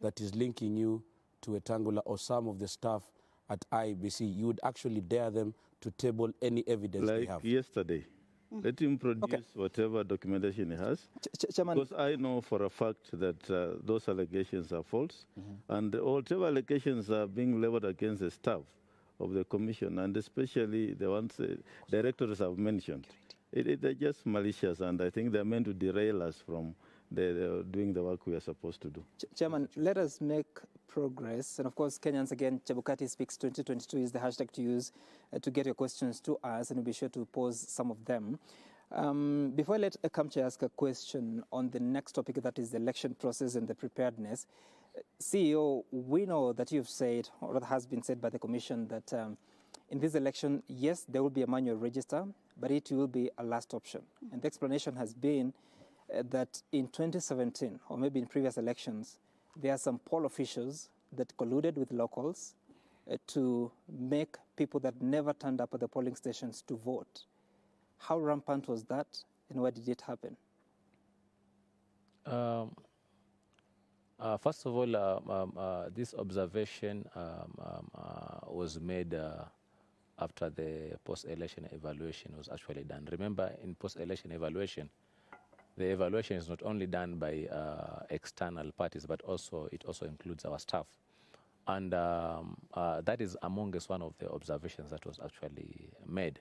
that is linking you to Wetangula or some of the staff at IEBC, you would actually dare them to table any evidence they have. Like yesterday. Let him produce whatever documentation he has. Chairman. Because I know for a fact that those allegations are false. And whatever allegations are being leveled against the staff of the commission, and especially the ones directors have mentioned, they're just malicious, and I think they're meant to derail us from doing the work we are supposed to do. Chairman, let us make progress. And of course, Kenyans, again, Chebukati Speaks 2022 is the hashtag to use to get your questions to us, and we'll be sure to pose some of them. Before I let Kamche ask a question on the next topic, that is the election process and the preparedness, CEO, we know that you've said, or that has been said by the Commission, that in this election, yes, there will be a manual register, but it will be a last option. And the explanation has been that in 2017, or maybe in previous elections, there are some poll officials that colluded with locals to make people that never turned up at the polling stations to vote. How rampant was that, and why did it happen? First of all, this observation was made after the post-election evaluation was actually done. Remember, in post-election evaluation, the evaluation is not only done by external parties, but also it also includes our staff. And that is amongst one of the observations that was actually made.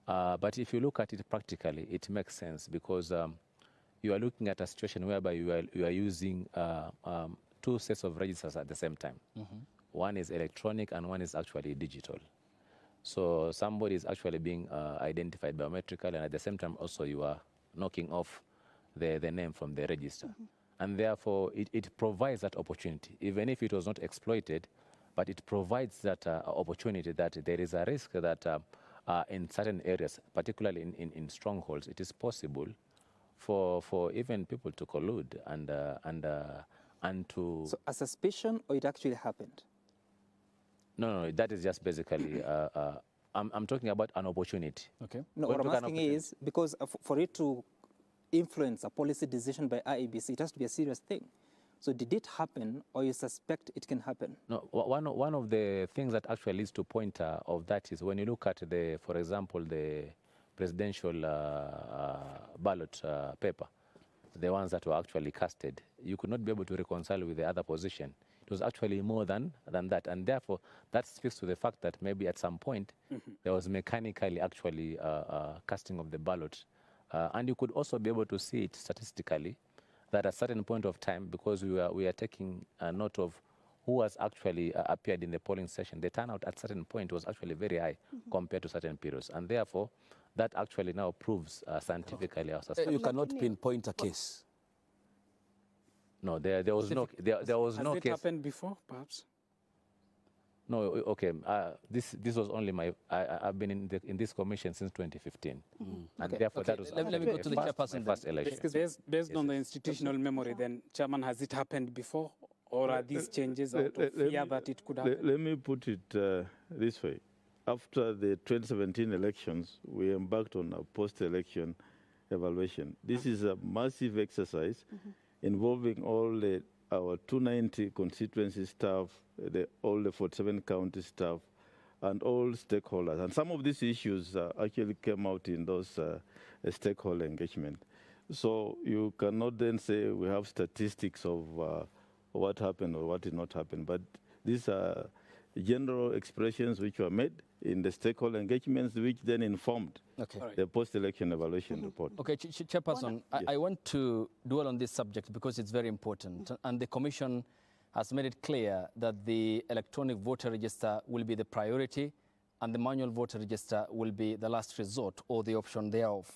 But if you look at it practically, it makes sense, because you are looking at a situation whereby you are using two sets of registers at the same time. One is electronic and one is actually digital. So somebody is actually being identified biometrically, and at the same time also you are knocking off the name from the register. And therefore it provides that opportunity, even if it was not exploited, but it provides that opportunity that there is a risk that in certain areas, particularly in strongholds, it is possible for even people to collude and to... So a suspicion, or it actually happened? No, that is just basically, I'm talking about an opportunity. Okay. No, what I'm asking is, because for it to influence a policy decision by IEBC, it has to be a serious thing. So did it happen, or you suspect it can happen? No, one of the things that actually leads to point of that is when you look at for example, the presidential ballot paper, the ones that were actually casted, you could not be able to reconcile with the other position. It was actually more than that, and therefore that speaks to the fact that maybe at some point there was mechanically actually casting of the ballot. And you could also be able to see it statistically, that at a certain point of time, because we are taking a note of who has actually appeared in the polling session, the turnout at a certain point was actually very high compared to certain periods. And therefore, that actually now proves scientifically our suspicion. You cannot pinpoint a case. No, there was no case. Has it happened before, perhaps? No, okay. This was only my. I've been in this commission since 2015, and therefore that was. Let me go to the chairperson. First election. Based on the institutional memory, then, Chairman, has it happened before, or are these changes out of fear that it could happen? Let me put it this way: after the 2017 elections, we embarked on a post-election evaluation. This is a massive exercise involving all our 290 constituency staff, all the 47 county staff, and all stakeholders. And some of these issues actually came out in those stakeholder engagement. So you cannot then say we have statistics of what happened or what did not happen. But these are general expressions which were made in the stakeholder engagements, which then informed the post-election evaluation report. Okay, Chairperson, I want to dwell on this subject because it's very important. And the Commission has made it clear that the electronic voter register will be the priority and the manual voter register will be the last resort or the option thereof.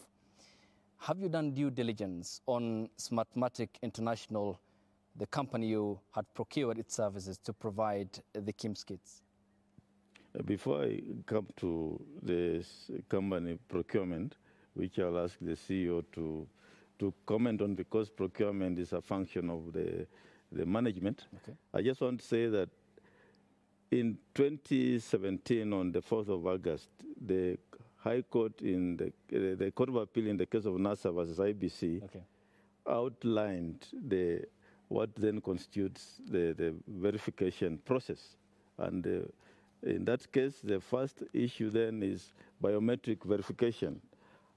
Have you done due diligence on Smartmatic International, the company you had procured its services to provide the KIMS kits? Before I come to this company procurement, which I'll ask the CEO to comment on, because procurement is a function of the management. Okay. I just want to say that in 2017, on the 4th of August, the High Court in the Court of Appeal in the case of NASA versus IEBC outlined what then constitutes the verification process. And in that case, the first issue then is biometric verification.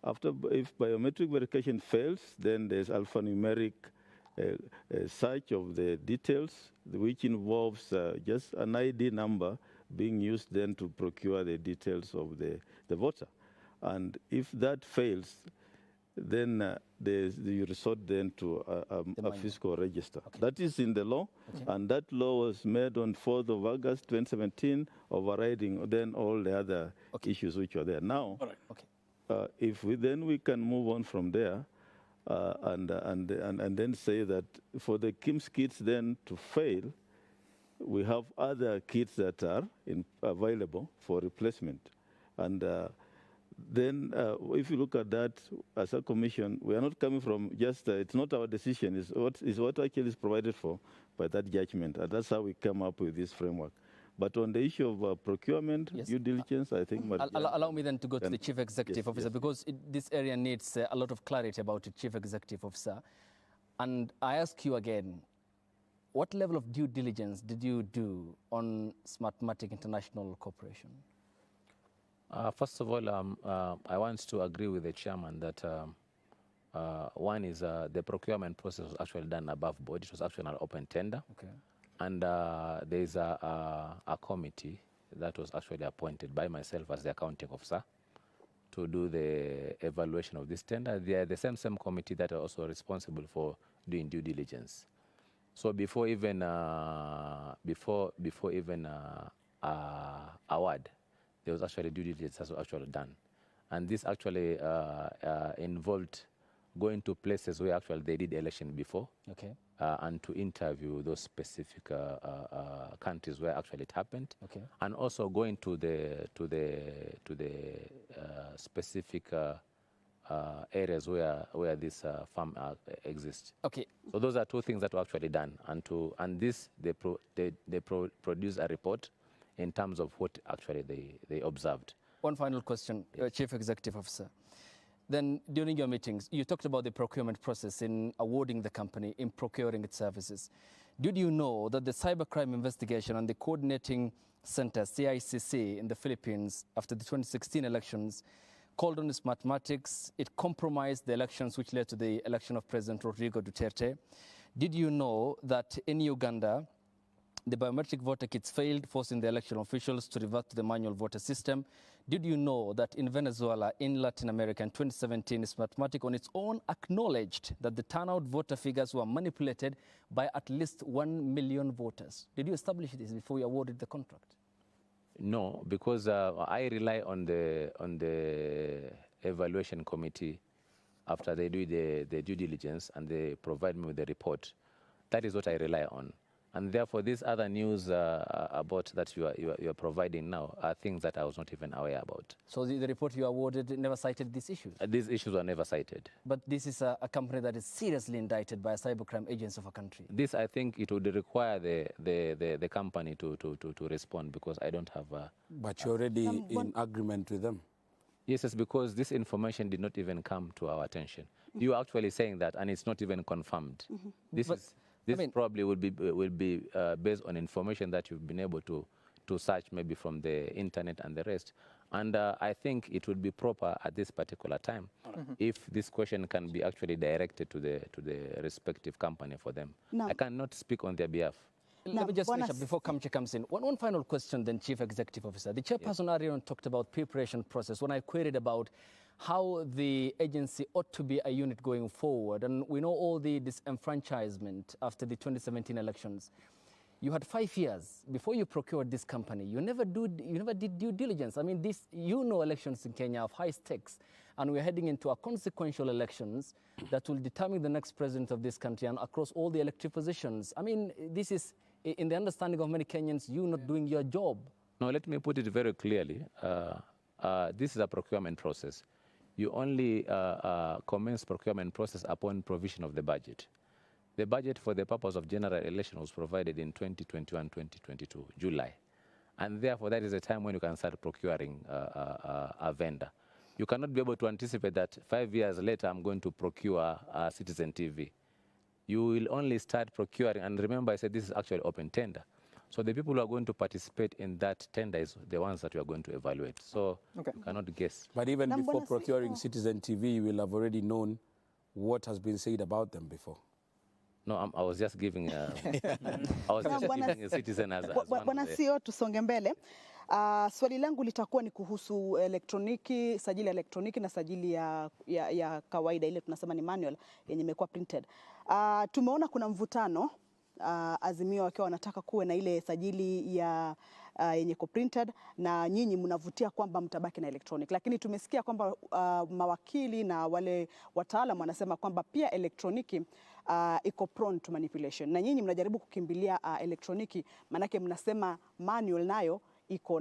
If biometric verification fails, then there's alphanumeric search of the details, which involves just an ID number being used then to procure the details of the voter. And if that fails, then you resort then to a fiscal register. Okay. That is in the law, and that law was made on 4th of August 2017, overriding then all the other issues which are there. Now, if we can move on from there, and then say that for the KIMS kits then to fail, we have other kits that are available for replacement. And then if you look at that as a commission, we are not coming from just, it's not our decision, it's what actually is provided for by that judgment. And that's how we come up with this framework. But on the issue of procurement, due diligence, I think... Allow me then to go to the Chief Executive Officer, because this area needs a lot of clarity about the Chief Executive Officer. And I ask you again, what level of due diligence did you do on Smartmatic International Corporation? First of all, I want to agree with the chairman that one is the procurement process was actually done above board. It was actually an open tender. Okay. And there is a committee that was actually appointed by myself as the accounting officer to do the evaluation of this tender. They are the same committee that are also responsible for doing due diligence. So before even award, there was actually due diligence that was actually done, and this actually involved going to places where actually they did election before. Okay. And to interview those specific countries where actually it happened, and also going to the specific areas where this farm exists. Okay. So those are two things that were actually done, and this they produce a report in terms of what actually they observed. One final question, Chief Executive Officer. Then during your meetings, you talked about the procurement process in awarding the company, in procuring its services. Did you know that the Cybercrime Investigation and the Coordinating Center, CICC, in the Philippines after the 2016 elections called on Smartmatics? It compromised the elections which led to the election of President Rodrigo Duterte. Did you know that in Uganda, the biometric voter kits failed, forcing the election officials to revert to the manual voter system? Did you know that in Venezuela, in Latin America in 2017, Smartmatic on its own acknowledged that the turnout voter figures were manipulated by at least 1 million voters? Did you establish this before you awarded the contract? No, because I rely on the evaluation committee after they do the due diligence and they provide me with the report. That is what I rely on. And therefore, these other news about that you are providing now are things that I was not even aware about. So the report you awarded never cited these issues? These issues were never cited. But this is a company that is seriously indicted by a cybercrime agency of a country. This, I think, it would require the company to respond, because I don't have a... But you're already in agreement with them? Yes, it's because this information did not even come to our attention. You are actually saying that, and it's not even confirmed. This probably will be based on information that you've been able to search maybe from the internet and the rest. And I think it would be proper at this particular time if this question can be actually directed to the respective company for them. No. I cannot speak on their behalf. Let me just finish up before Kamche comes in. One final question then, Chief Executive Officer. The chairperson earlier on talked about preparation process when I queried about how the agency ought to be a unit going forward. And we know all the disenfranchisement after the 2017 elections. You had 5 years before you procured this company. You never did due diligence. I mean, this, you know, elections in Kenya have high stakes, and we're heading into a consequential elections that will determine the next president of this country and across all the elected positions. I mean, this is, in the understanding of many Kenyans, you not doing your job. No, let me put it very clearly. This is a procurement process. You only commence procurement process upon provision of the budget. The budget for the purpose of general election was provided in 2021-2022, July. And therefore, that is a time when you can start procuring a vendor. You cannot be able to anticipate that 5 years later, I'm going to procure Citizen TV. You will only start procuring, and remember I said this is actually open tender. So the people who are going to participate in that tender is the ones that you are going to evaluate. So you cannot guess. But even before procuring Citizen TV, you will have already known what has been said about them before. No, I was just giving a Citizen as Bwana CEO, tusonge mbele. Swali langu litakuwa ni kuhusu elektroniki, sajili ya elektroniki na sajili ya kawaida ile tunasema ni manual yenye imekuwa printed. Tumeona kuna mvutano, Azimio wakiwa wanataka kuwe na ile sajili ya yenye ko printed na nyinyi mnavutia kwamba mtabaki na electronic, lakini tumesikia kwamba mawakili na wale wataalamu wanasema kwamba pia elektroniki iko prone to manipulation, na nyinyi mnajaribu kukimbilia elektroniki, manake mnasema manual nayo iko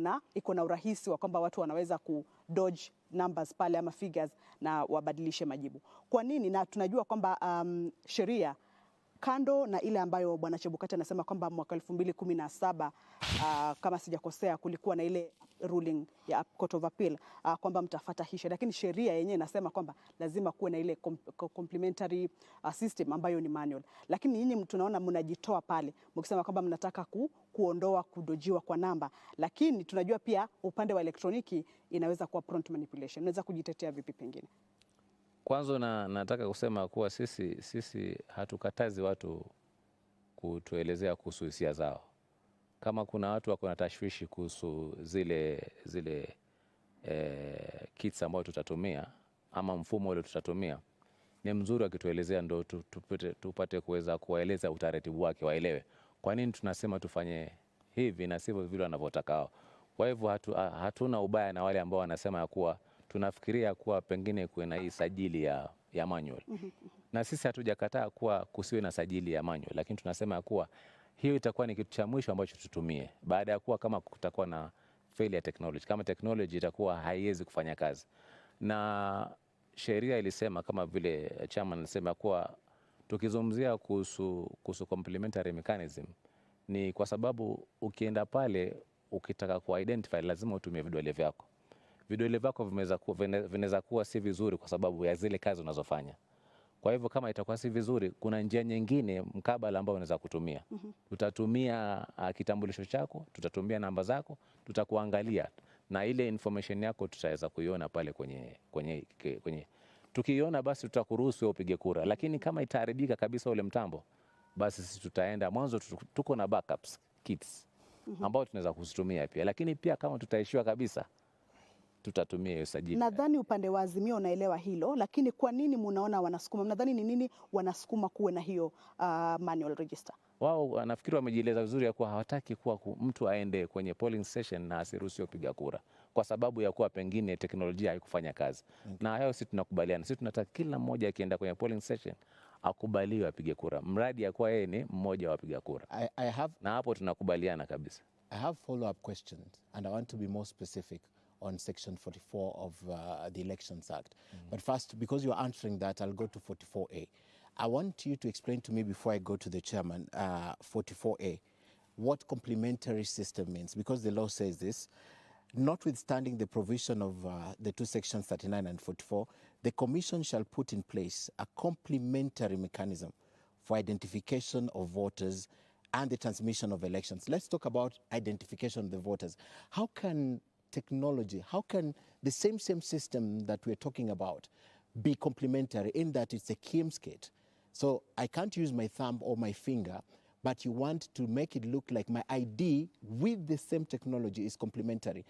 na urahisi wa kwamba watu wanaweza ku dodge numbers pale ama figures na wabadilishe majibu. Kwa nini? Na tunajua kwamba sheria kando na ile ambayo Bwana Chebukati anasema kwamba mwaka 2017 kama sijakosea kulikuwa na ile ruling ya Court of Appeal kwamba mtafuata hisha, lakini sheria yenyewe inasema kwamba lazima kuwe na ile complementary system ambayo ni manual. Lakini nyinyi tunaona mnajitoa pale mkisema kwamba mnataka kuondoa kudojiwa kwa namba, lakini tunajua pia upande wa elektroniki inaweza kuwa prone to manipulation. Unaweza kujitetea vipi pengine? Kwanza nataka kusema kuwa sisi hatukatazi watu kutuelezea kuhusu hisia zao. Kama kuna watu wako na tashwishi kuhusu zile kits ambayo tutatumia ama mfumo ule tutatumia, ni mzuri wakituelezea ndo tupate kuweza kuwaeleza utaratibu wake, waelewe kwa nini tunasema tufanye hivi na sivyo vile wanavyotaka wao. Kwa hivyo hatuna ubaya na wale ambao wanasema ya kuwa tunafikiria kuwa pengine kuwe na hii sajili ya manual. Na sisi hatujakataa kuwa kusiwe na sajili ya manual, lakini tunasema ya kuwa hiyo itakuwa ni kitu cha mwisho ambacho tutumie baada ya kuwa kama kutakuwa na failure technology, kama technology itakuwa haiwezi kufanya kazi. Na sheria ilisema kama vile chairman alisema kuwa tukizungumzia kuhusu complementary mechanism ni kwa sababu ukienda pale ukitaka ku-identify lazima utumie vidole vyako. Vidole vyako vinaweza kuwa si vizuri kwa sababu ya zile kazi unazofanya. Kwa hivyo kama itakuwa si vizuri, kuna njia nyingine mkabala ambao unaweza kutumia. Tutatumia kitambulisho chako, tutatumia namba zako, tutakuangalia na ile information yako tutaweza kuiona pale kwenye tukiiona basi tutakuruhusu upige kura. Lakini kama itaharibika kabisa ule mtambo, basi sisi tutaenda mwanzo, tuko na backups kits ambao tunaweza kuzitumia pia. Lakini pia kama tutaishiwa kabisa, tutatumia hiyo sajili. Nadhani upande wa Azimio unaelewa hilo, lakini kwa nini mnaona wanasukuma? Nadhani ni nini wanasukuma kuwe na hiyo manual register? Wao nafikiri wamejieleza vizuri ya kuwa hawataki kuwa mtu aende kwenye polling station na asiruhusiwe kupiga kura kwa sababu ya kuwa pengine teknolojia haikufanya kazi. Na hayo sisi tunakubaliana. Sisi tunataka kila mmoja akienda kwenye polling station akubaliwe apige kura, mradi ya kuwa yeye ni mmoja wa wapiga kura. Na hapo tunakubaliana kabisa. I have follow-up questions and I want to be more specific on Section 44 of the Elections Act. But first, because you're answering that, I'll go to 44A. I want you to explain to me before I go to the chairman, 44A, what complementary system means, because the law says this. Notwithstanding the provision of the two sections 39 and 44, the Commission shall put in place a complementary mechanism for identification of voters and the transmission of elections. Let's talk about identification of the voters. How can technology, how can the same system that we're talking about be complementary in that it's a KIMS-kit? So I can't use my thumb or my finger, but you want to make it look like my ID with the same technology is complementary.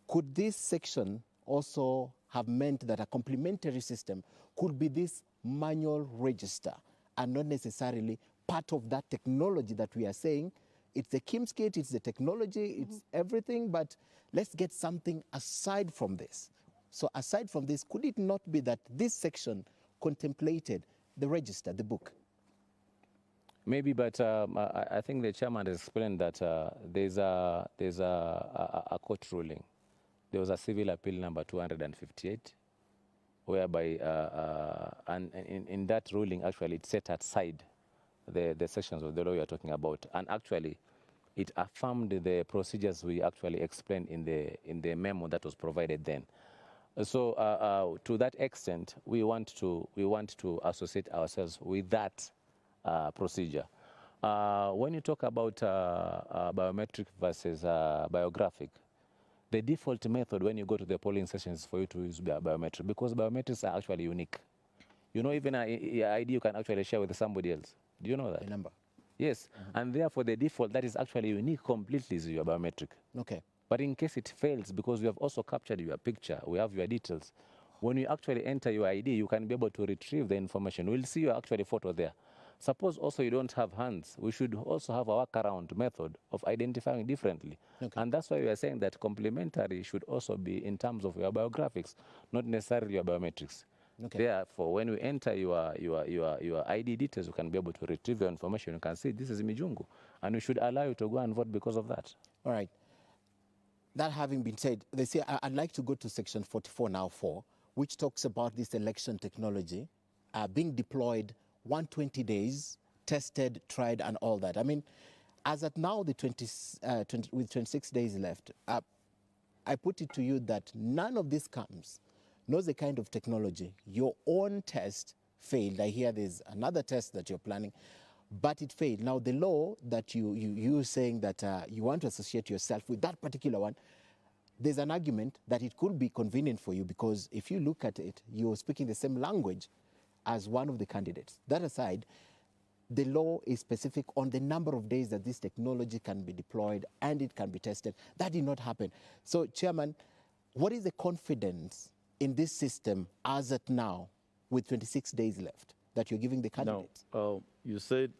Could this section also have meant that a complementary system could be this manual register and not necessarily part of that technology that we are saying It's the Kim's kit, it's the technology, it's everything, but let's get something aside from this. So aside from this, could it not be that this section contemplated the register, the book? Maybe, but I think the chairman has explained that there's a court ruling. There was a civil appeal number 258, whereby, and in that ruling, actually, it set aside the sections of the law you're talking about, and actually, it affirmed the procedures we actually explained in the memo that was provided then. So, to that extent, we want to associate ourselves with that procedure. When you talk about biometric versus biographic, the default method when you go to the polling stations is for you to use biometric, because biometrics are actually unique. You know, even your ID you can actually share with somebody else. Do you know that? The number. Yes, and therefore the default that is actually unique completely is your biometric. Okay. But in case it fails, because we have also captured your picture, we have your details, when you actually enter your ID, you can be able to retrieve the information. We'll see your actual photo there. Suppose also you don't have hands, we should also have a workaround method of identifying differently. Okay. And that's why we are saying that complementary should also be in terms of your biographics, not necessarily your biometrics. Okay. Therefore, when we enter your ID details, you can be able to retrieve your information. You can see this is Mijungu, and we should allow you to go and vote because of that. All right. That having been said, they say I'd like to go to section 44 now 4, which talks about this election technology being deployed 120 days, tested, tried, and all that. I mean, as at now, with 26 days left, I put it to you that none of this knows the kind of technology. Your own test failed. I hear there's another test that you're planning, but it failed. Now, the law that you're saying that you want to associate yourself with that particular one, there's an argument that it could be convenient for you, because if you look at it, you're speaking the same language as one of the candidates. That aside, the law is specific on the number of days that this technology can be deployed and it can be tested. That did not happen. So, Chairman, what is the confidence in this system as at now, with 26 days left, that you're giving the candidates? Now, you said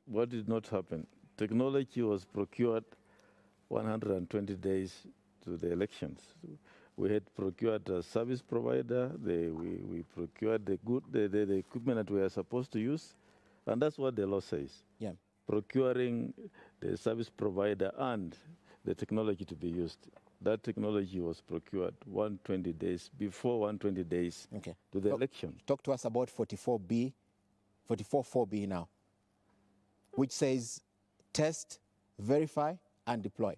what did not happen. Technology was procured 120 days to the elections. We had procured a service provider. We procured the equipment that we are supposed to use, and that's what the law says. Yeah. Procuring the service provider and the technology to be used. That technology was procured 120 days before 120 days to the election. Talk to us about 44B, 44.4B now, which says test, verify, and deploy.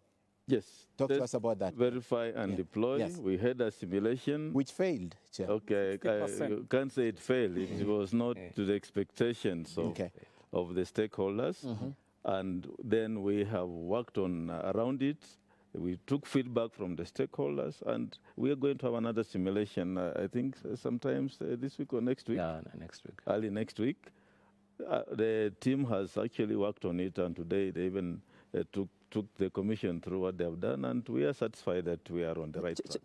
Yes. Talk to us about that. Verify and deploy. Yes. We had a simulation. Which failed, Chair. Okay, you can't say it failed. It was not to the expectations of the stakeholders. And then we have worked on around it. We took feedback from the stakeholders, and we are going to have another simulation, I think, sometimes this week or next week. Yeah, next week. Early next week. The team has actually worked on it, and today they even took the commission through what they have done, and we are satisfied that we are on the right track.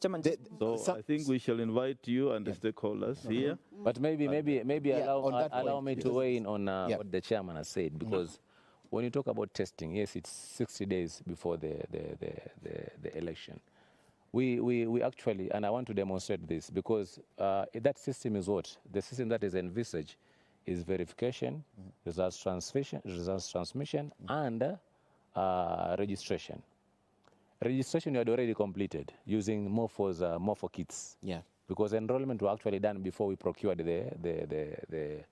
So I think we shall invite you and the stakeholders here. But maybe allow me to weigh in on what the chairman has said, because when you talk about testing, yes, it's 60 days before the election. We actually, and I want to demonstrate this, because that system is what? The system that is envisaged is verification, results transmission, and registration. Registration you had already completed using Morpho kits. Yeah. Because enrollment were actually done before we procured the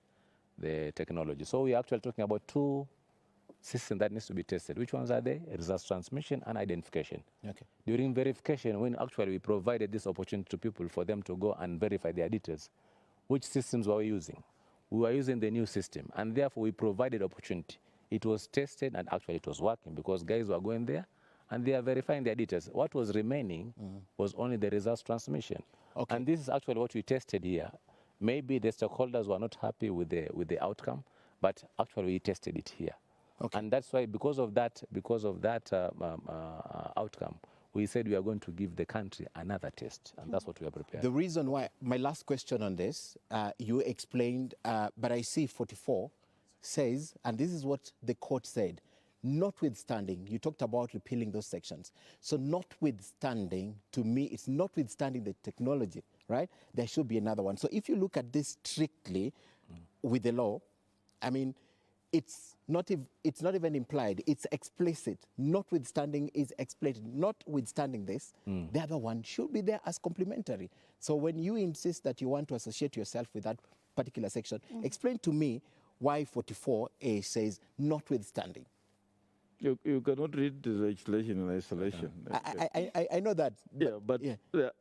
technology. So we are actually talking about two systems that needs to be tested. Which ones are they? Results transmission and identification. Okay. During verification, when actually we provided this opportunity to people for them to go and verify their details, which systems were we using? We were using the new system, and therefore we provided opportunity. It was tested, and actually it was working, because guys were going there and they are verifying their details. What was remaining was only the results transmission. Okay. And this is actually what we tested here. Maybe the stakeholders were not happy with the outcome, but actually we tested it here. Okay. And that's why, because of that outcome, we said we are going to give the country another test, and that's what we are prepared. The reason why, my last question on this, you explained, but I see 44 says, and this is what the court said, notwithstanding, you talked about repealing those sections. So notwithstanding, to me, it's notwithstanding the technology, right? There should be another one. So if you look at this strictly with the law, I mean, it's not even implied, it's explicit. Notwithstanding is explicit. Notwithstanding this, the other one should be there as complementary. So when you insist that you want to associate yourself with that particular section, explain to me why 44A says notwithstanding. You cannot read the legislation in isolation. I know that. But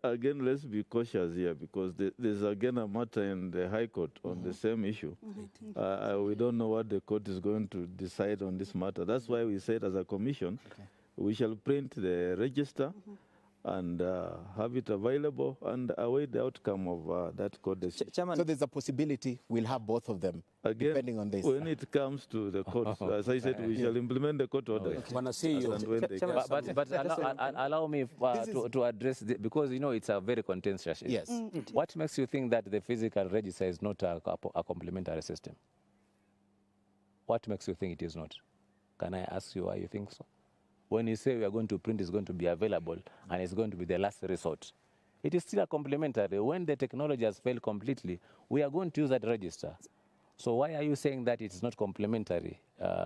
again, let's be cautious here, because there's again a matter in the High Court on the same issue. We don't know what the court is going to decide on this matter. That's why we said as a commission, we shall print the register and have it available and await the outcome of that court decision. Chairman, so there's a possibility we'll have both of them, again, depending on this. When it comes to the court, as I said, we shall implement the court order. But allow me to address this, because, you know, it's a very contentious issue. Yes. What makes you think that the physical register is not a complementary system? What makes you think it is not? Can I ask you why you think so? When you say we are going to print, it's going to be available and it's going to be the last resort, it is still a complementary. When the technology has failed completely, we are going to use that register. So why are you saying that it's not complementary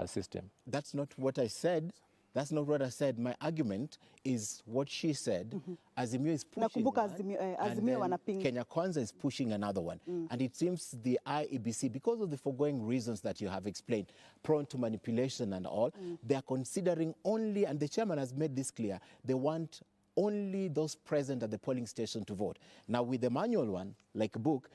system? That's not what I said. That's not what I said. My argument is what she said. Azimio is pushing one, and then Kenya Kwanza is pushing another one. And it seems the IEBC, because of the foregoing reasons that you have explained, prone to manipulation and all, they are considering only, and the chairman has made this clear, they want only those present at the polling station to vote. Now with the manual one, like a book,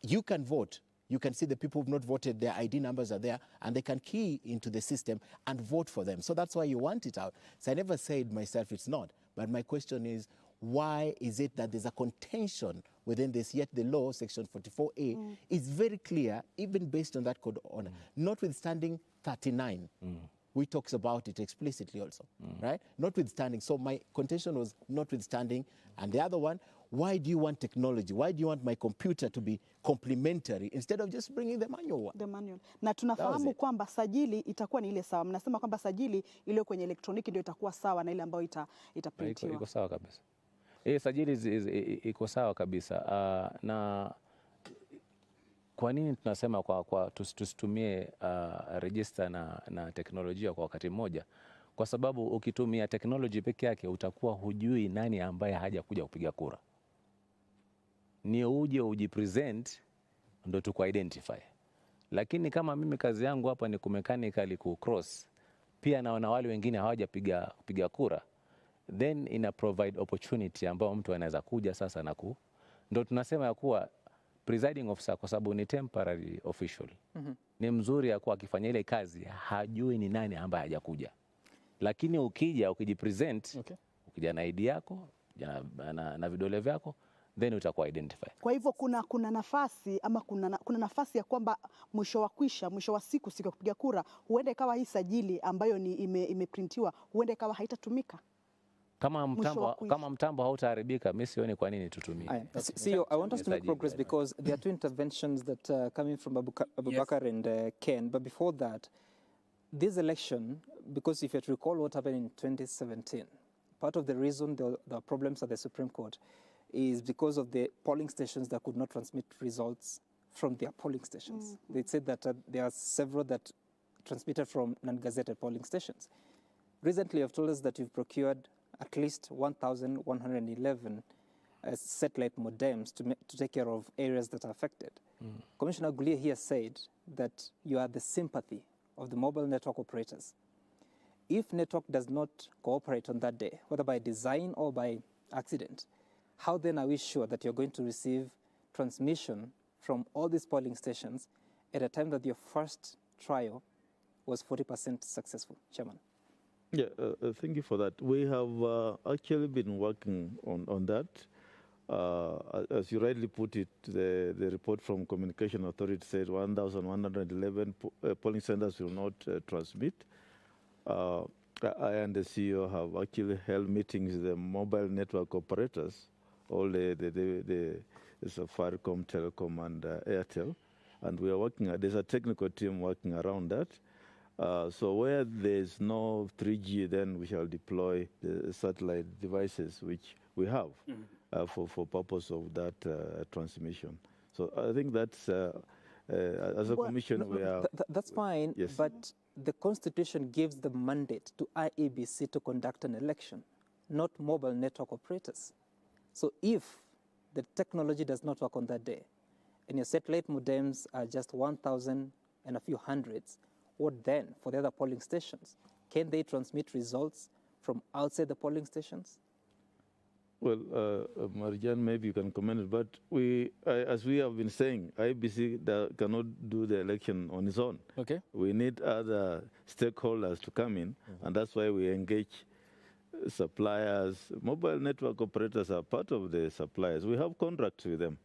you can vote. You can see the people who've not voted, their ID numbers are there, and they can key into the system and vote for them. So that's why you want it out. So I never said myself it's not. But my question is, why is it that there's a contention within this, yet the law, section 44A, is very clear, even based on that code of honor, notwithstanding 39, which talks about it explicitly also, right? Notwithstanding. So my contention was notwithstanding, and the other one, why do you want technology? Why do you want my computer to be complementary instead of just bringing the manual one? The manual. Na tunafahamu kwamba sajili itakuwa ni ile sawa. Mnasema kwamba sajili ile kwenye elektroniki ndio itakuwa sawa na ile ambayo itaprintiwa. Iko sawa kabisa. Sajili iko sawa kabisa. Na kwa nini tunasema tusitumie register na teknolojia kwa wakati mmoja? Kwa sababu ukitumia teknoloji peke yake utakuwa hujui nani ambaye haja kuja kupiga kura. Ni uje ujipresent ndo tuku-identify. Lakini kama mimi kazi yangu hapa ni kumechanically ku-cross, pia naona wale wengine hawaja piga kura, then ina provide opportunity ambao mtu anaweza kuja sasa na ndo tunasema ya kuwa presiding officer, kwa sababu ni temporary official, ni mzuri ya kuwa akifanya ile kazi hajui ni nani ambaye hajakuja. Lakini ukijipresent, ukija na ID yako, na vidole vyako, then utakuwa identify. Kwa hivyo kuna nafasi ama kuna nafasi ya kwamba mwisho wa siku ya kupiga kura, huenda ikawa hii sajili ambayo ni imeprintiwa, huenda ikawa haitatumika. Kama mtambo hautaharibika, mimi sioni kwa nini tutumie. CEO, I want us to make progress because there are two interventions that are coming from Abubakar and Ken. But before that, this election, because if you recall what happened in 2017, part of the reason there are problems at the Supreme Court is because of the polling stations that could not transmit results from their polling stations. They said that there are several that transmitted from non-gazetted polling stations. Recently, you've told us that you've procured at least 1,111 satellite modems to take care of areas that are affected. Commissioner Gulia here said that you are the sympathy of the mobile network operators. If network does not cooperate on that day, whether by design or by accident, how then are we sure that you're going to receive transmission from all these polling stations at a time that your first trial was 40% successful, Chairman? Yeah, thank you for that. We have actually been working on that. As you rightly put it, the report from Communication Authority said 1,111 polling centers will not transmit. I and the CEO have actually held meetings with the mobile network operators, all the Safaricom, Telecom, and Airtel, and we are working. There's a technical team working around that, So where there's no 3G, then we shall deploy the satellite devices, which we have for purpose of that transmission. So I think that's, as a commission, we are... That's fine, yes. But the Constitution gives the mandate to IEBC to conduct an election, not mobile network operators. So if the technology does not work on that day, and your satellite modems are just 1,000 and a few hundreds, what then for the other polling stations? Can they transmit results from outside the polling stations? Well, Marjan, maybe you can comment it, but as we have been saying, IEBC cannot do the election on its own. Okay. We need other stakeholders to come in, and that's why we engage suppliers. Mobile network operators are part of the suppliers. We have contracts with them.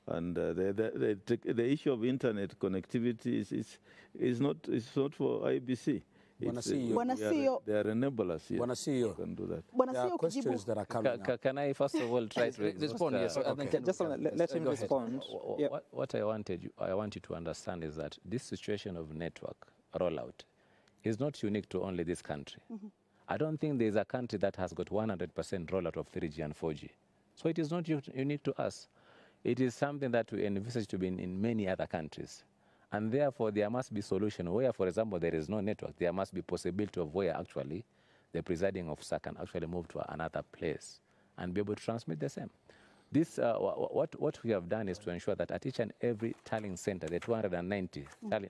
And the issue of internet connectivity is not for IEBC. They are enablers here. Buonasio. Can do that. There are questions that are coming up. Can I first of all try to respond? Yes. Okay. Just let him respond. What I want you to understand is that this situation of network rollout is not unique to only this country. I don't think there's a country that has got 100% rollout of 3G and 4G. So it is not unique to us. It is something that we envisage to be in many other countries. And therefore, there must be solution where, for example, there is no network. There must be possibility of where actually the presiding officer can actually move to another place and be able to transmit the same. This, what we have done is to ensure that at each and every tallying center, the 290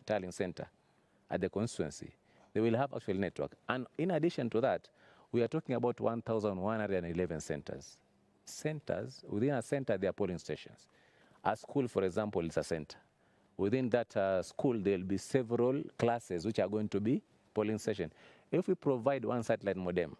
tallying center at the constituency, they will have actual network. And in addition to that, we are talking about 1,111 centers. Centers, within a center, there are polling stations. A school, for example, is a center. Within that school, there will be several classes which are going to be polling stations. If we provide one satellite modem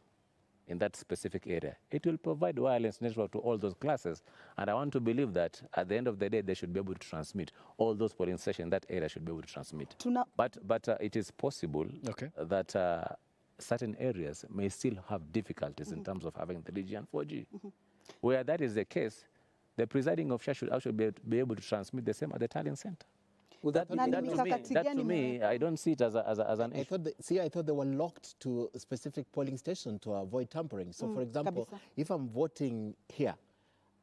in that specific area, it will provide wireless network to all those classes. And I want to believe that at the end of the day, they should be able to transmit. All those polling stations, that area should be able to transmit. But it is possible that certain areas may still have difficulties in terms of having 3G and 4G. Where that is the case, the presiding officer should actually be able to transmit the same at the tallying center. Well, that to me, I don't see it as an issue. I thought they were locked to a specific polling station to avoid tampering. So, for example, if I'm voting here,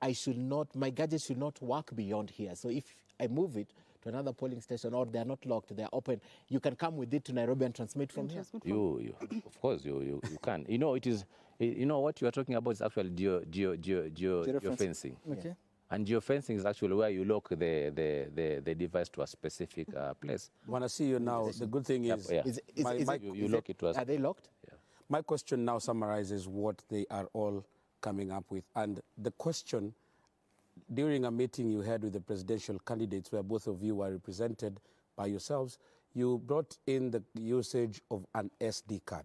my gadget should not work beyond here. So if I move it to another polling station, or they're not locked, they're open, you can come with it to Nairobi and transmit from here. Of course, you can. You know, it is. You know what you are talking about is actually geofencing. Okay. And geofencing is actually where you lock the device to a specific place. When I see you now, the good thing is, you lock it to us. Are they locked? Yeah. My question now summarizes what they are all coming up with. And the question, during a meeting you had with the presidential candidates where both of you were represented by yourselves, you brought in the usage of an SD card.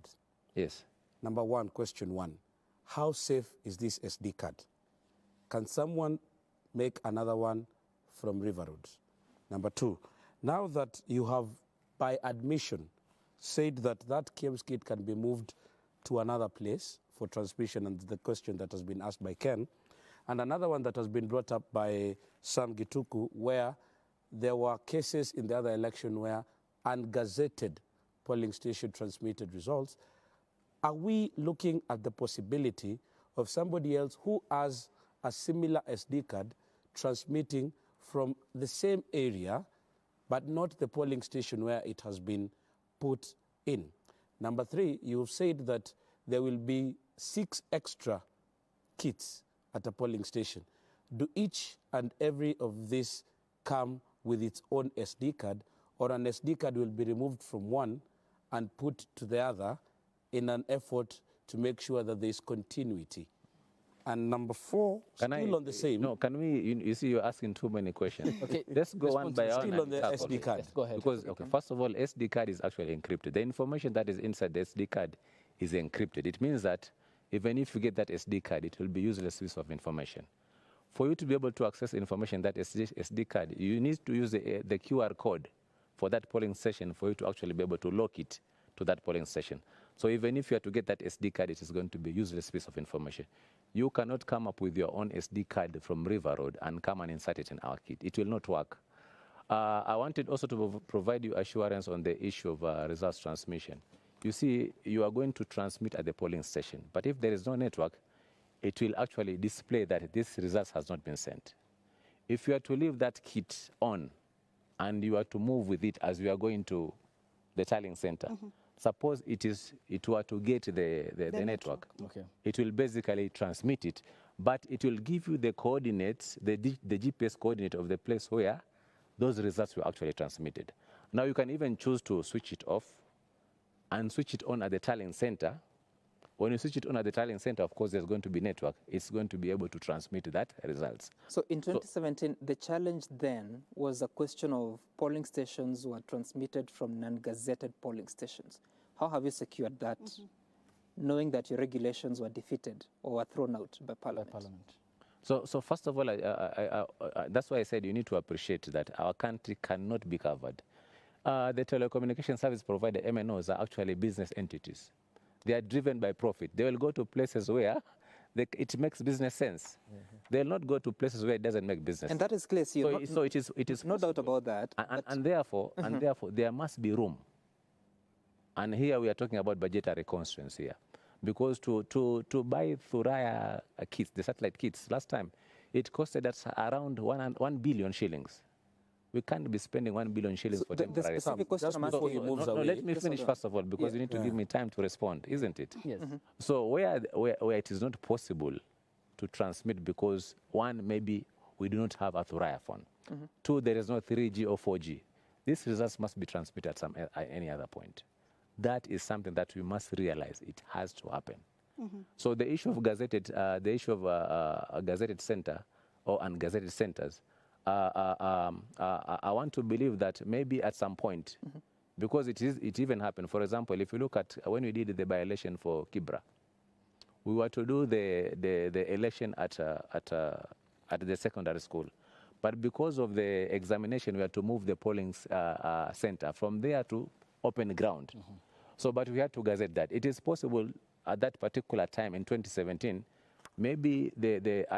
Yes. Number one, question one, how safe is this SD card? Can someone make another one from River Roads? Number two, now that you have, by admission, said that that KMS kit can be moved to another place for transmission, and the question that has been asked by Ken, and another one that has been brought up by Sam Gituku, where there were cases in the other election where ungazetted polling station transmitted results. Are we looking at the possibility of somebody else who has a similar SD card transmitting from the same area, but not the polling station where it has been put in? Number three, you've said that there will be 6 extra kits at a polling station. Do each and every of these come with its own SD card, or an SD card will be removed from one and put to the other in an effort to make sure that there's continuity? And number four, on the same. No, can we, you see, you're asking too many questions. Okay. Let's go one by one. Still on the SD card. Yes, go ahead. Because, first of all, SD card is actually encrypted. The information that is inside the SD card is encrypted. It means that even if you get that SD card, it will be useless piece of information. For you to be able to access information that SD card, you need to use the QR code for that polling station for you to actually be able to lock it to that polling station. So even if you are to get that SD card, it is going to be a useless piece of information. You cannot come up with your own SD card from River Road and come and insert it in our kit. It will not work. I wanted also to provide you assurance on the issue of results transmission. You see, you are going to transmit at the polling station, but if there is no network, it will actually display that this result has not been sent. If you are to leave that kit on and you are to move with it as you are going to the tallying center, suppose it were to get the network, Okay. it will basically transmit it, but it will give you the coordinates, the GPS coordinate of the place where those results were actually transmitted. Now you can even choose to switch it off and switch it on at the tallying center. When you switch it on at the tallying center, of course, there's going to be network. It's going to be able to transmit that results. So in 2017, the challenge then was a question of polling stations were transmitted from non-gazetted polling stations. How have you secured that, knowing that your regulations were defeated or were thrown out by Parliament? So first of all, that's why I said you need to appreciate that our country cannot be covered. The telecommunication service provider, MNOs, are actually business entities. They are driven by profit. They will go to places where it makes business sense. They'll not go to places where it doesn't make business. And that is clear. So it is no doubt about that. And therefore, there must be room. And here we are talking about budgetary constraints here. Because to buy Thuraya kits, the satellite kits, last time, it costed us around 1 billion shillings. We can't be spending 1 billion shillings for temporary. The specific question I'm asking you, let me finish first of all, because you need to give me time to respond, isn't it? Yes. So where it is not possible to transmit because, one, maybe we do not have a Thuraya phone. Two, there is no 3G or 4G. These results must be transmitted at any other point. That is something that we must realize. It has to happen. So the issue of gazetted, a gazetted center or ungazetted centers, I want to believe that maybe at some point, because it even happened. For example, if you look at when we did the by-election for Kibra, we were to do the election at the secondary school. But because of the examination, we had to move the polling center from there to open ground. So, but we had to gazette that. It is possible at that particular time in 2017, maybe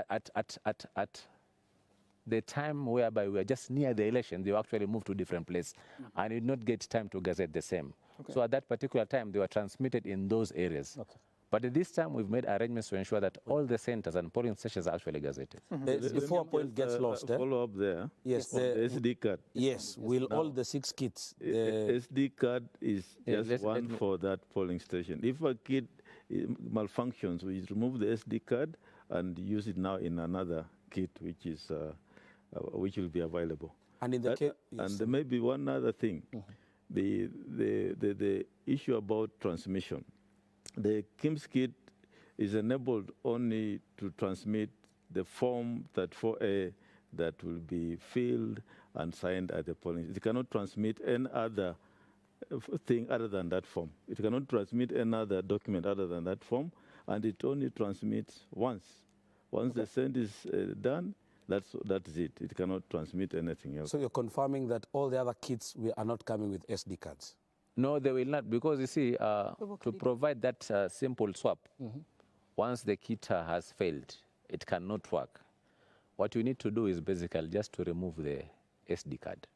at the time whereby we were just near the election, they were actually moved to a different place and did not get time to gazette the same. So at that particular time, they were transmitted in those areas. But at this time, we've made arrangements to ensure that all the centers and polling stations are actually gazetted. Before a point gets lost, follow up there. Yes, the SD card. Yes, will all the 6 kits. SD card is just one for that polling station. If a kit malfunctions, we remove the SD card and use it now in another kit, which will be available. And in the case, and there may be one other thing, the issue about transmission. The KIMS kit is enabled only to transmit the form 34A that will be filled and signed at the polling. It cannot transmit any other thing other than that form. It cannot transmit any other document other than that form, and it only transmits once. Once the send is done, that's it. It cannot transmit anything else. So you're confirming that all the other kits are not coming with SD cards? No, they will not, because you see, to provide that simple swap, once the kit has failed, it cannot work. What you need to do is basically just to remove the SD card.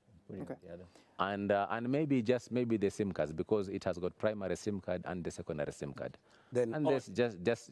And maybe the SIM cards, because it has got primary SIM card and the secondary SIM card. Then and just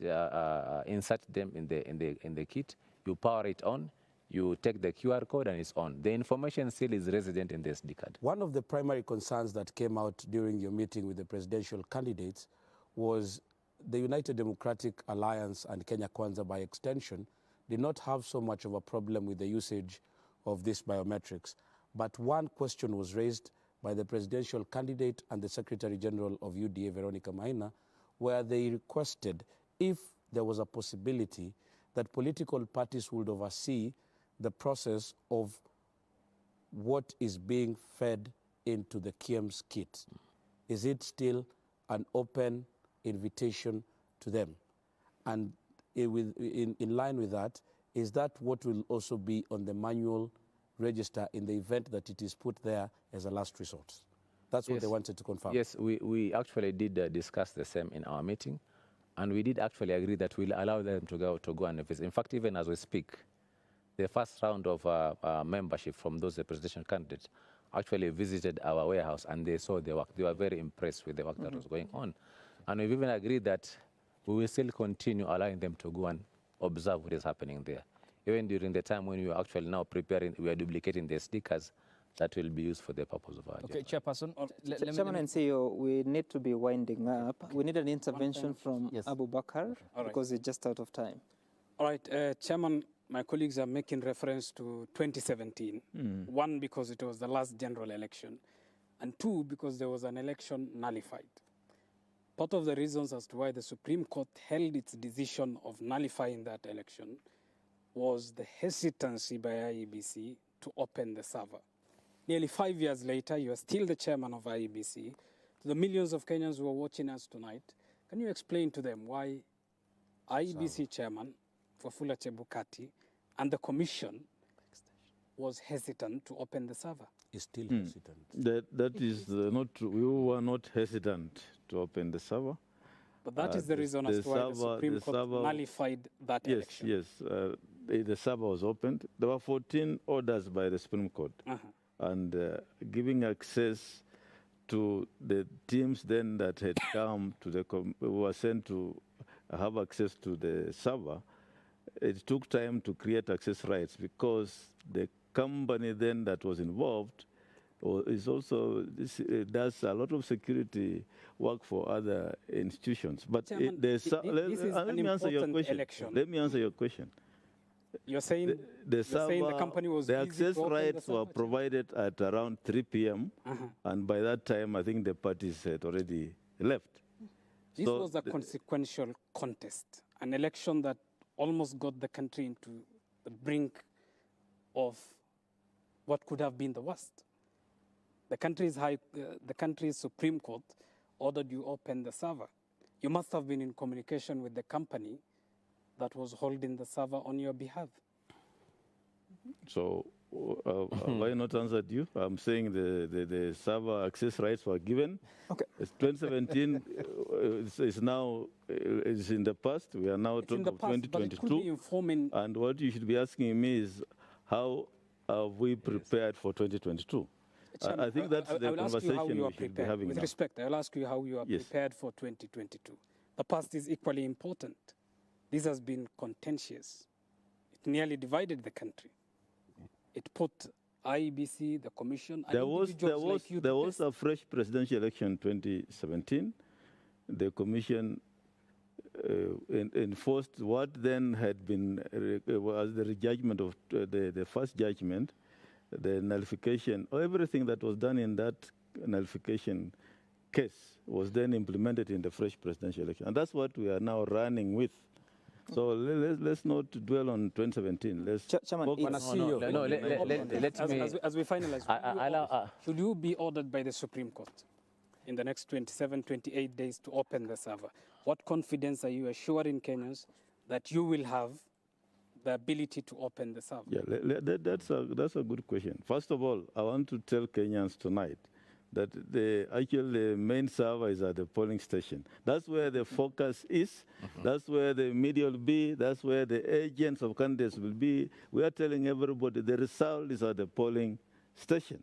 insert them in the kit. You power it on. You take the QR code and it's on. The information still is resident in the SD card. One of the primary concerns that came out during your meeting with the presidential candidates was the United Democratic Alliance and Kenya Kwanza by extension did not have so much of a problem with the usage of these biometrics. But one question was raised by the presidential candidate and the Secretary General of UDA, Veronica Maina, where they requested if there was a possibility that political parties would oversee the process of what is being fed into the KIEMS kit. Is it still an open invitation to them? And in line with that, is that what will also be on the manual register in the event that it is put there as a last resort? That's what they wanted to confirm. Yes, we actually did discuss the same in our meeting, and we did actually agree that we'll allow them to go and visit. In fact, even as we speak, the first round of membership from those presidential candidates actually visited our warehouse and they saw the work. They were very impressed with the work that was going on. And we've even agreed that we will still continue allowing them to go and observe what is happening there. Even during the time when we are actually now preparing, we are duplicating the stickers that will be used for the purpose of our Okay, Chairperson. Chairman and CEO, we need to be winding up. We need an intervention from Abu Bakar because we're just out of time. All right, Chairman, my colleagues are making reference to 2017. One, because it was the last general election, and two, because there was an election nullified. Part of the reasons as to why the Supreme Court held its decision of nullifying that election was the hesitancy by IEBC to open the server. Nearly 5 years later, you are still the chairman of IEBC. To the millions of Kenyans who are watching us tonight, can you explain to them why IEBC chairman, Wafula Chebukati, and the commission was hesitant to open the server? Is still hesitant. That is not true. We were not hesitant to open the server. But that is the reason as to why the Supreme Court nullified that election. Yes, the server was opened. There were 14 orders by the Supreme Court. And giving access to the teams then that had come to the, were sent to have access to the server, it took time to create access rights because the company then that was involved is also does a lot of security work for other institutions. But Chairman, let me answer your question. Election. Let me answer your question. You're saying the company was the access rights were provided at around 3 p.m. And by that time, I think the parties had already left. This was a consequential contest, an election that almost got the country into the brink of what could have been the worst. The country's Supreme Court ordered you open the server. You must have been in communication with the company that was holding the server on your behalf. So have I not answered you? I'm saying the server access rights were given. Okay. 2017 is now is in the past. We are now talking of 2022. And what you should be asking me is how are we prepared for 2022? I think that's the conversation we should be having With now. respect, I'll ask you how you are prepared for 2022. The past is equally important. This has been contentious. It nearly divided the country. It put IEBC, the commission, and there was a fresh presidential election in 2017. The commission enforced what then had been was the judgment of the first judgment, the nullification, everything that was done in that nullification case was then implemented in the fresh presidential election. And that's what we are now running with. So let's not dwell on 2017. Let's as we finalize, should you be ordered by the Supreme Court in the next 27, 28 days to open the server? What confidence are you assuring Kenyans that you will have the ability to open the server? Yeah, that's a good question. First of all, I want to tell Kenyans tonight that the main server is at the polling station. That's where the focus is. That's where the media will be. That's where the agents of candidates will be. We are telling everybody the result is at the polling station.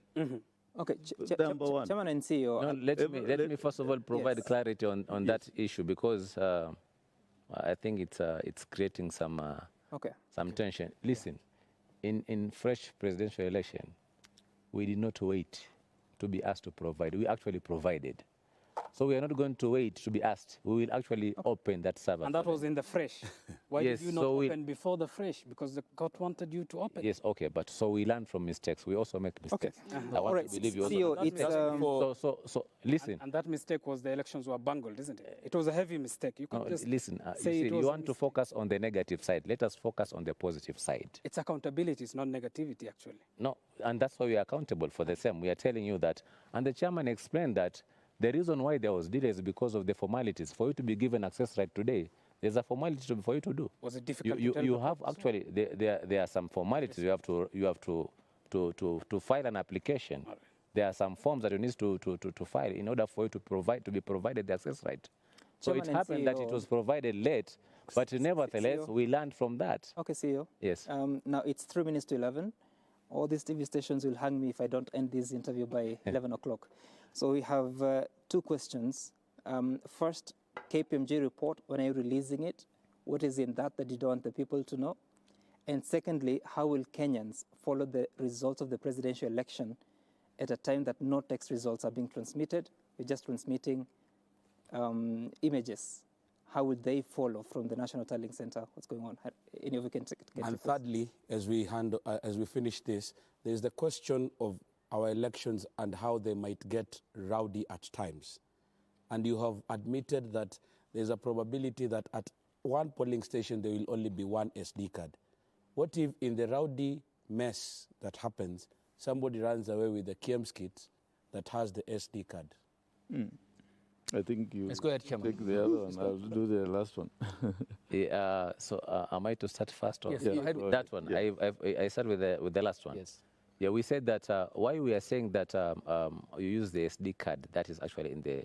Okay, Number one. Chairman and CEO. No, let me first of all provide clarity on that issue because I think it's creating some tension. Listen, in fresh presidential election, we did not wait to be asked to provide. We actually provided. So we are not going to wait to be asked. We will actually open that server. And that was in the fresh. Why did you not open before the fresh? Because the court wanted you to open. Yes, okay, but so we learn from mistakes. We also make mistakes. I want to believe you also. So listen. And that mistake was the elections were bungled, isn't it? It was a heavy mistake. You can't just listen. say you want to focus on the negative side. Let us focus on the positive side. It's accountability. It's not negativity, actually. No, and that's why we are accountable for the same. We are telling you that. And the chairman explained that the reason why there was delay is because of the formalities. For you to be given access right today, there's a formality for you to do. Was it difficult? You have actually there are some formalities. You have to file an application. There are some forms that you need to file in order for you to be provided the access right. So it happened that it was provided late, but nevertheless, CEO. we learned from that. Okay, CEO. Yes. Now it's 3 minutes to 11. All these TV stations will hang me if I don't end this interview by 11 o'clock. So we have 2 questions. First, KPMG report, when are you releasing it? What is in that you don't want the people to know? And secondly, how will Kenyans follow the results of the presidential election at a time that no text results are being transmitted? We're just transmitting images. How will they follow from the National Tallying Center? What's going on? Any of you can take it. And thirdly, as we finish this, there's the question of our elections and how they might get rowdy at times. And you have admitted that there's a probability that at one polling station there will only be one SD card. What if in the rowdy mess that happens, somebody runs away with the KMS kit that has the SD card? I think you Let's go ahead, Chairman. take the other one. I'll do the last one. Am I to start first? Or? Yes, go ahead. That one. Yeah. I start with the last one. Yes. Yeah, we said that why we are saying that you use the SD card that is actually in the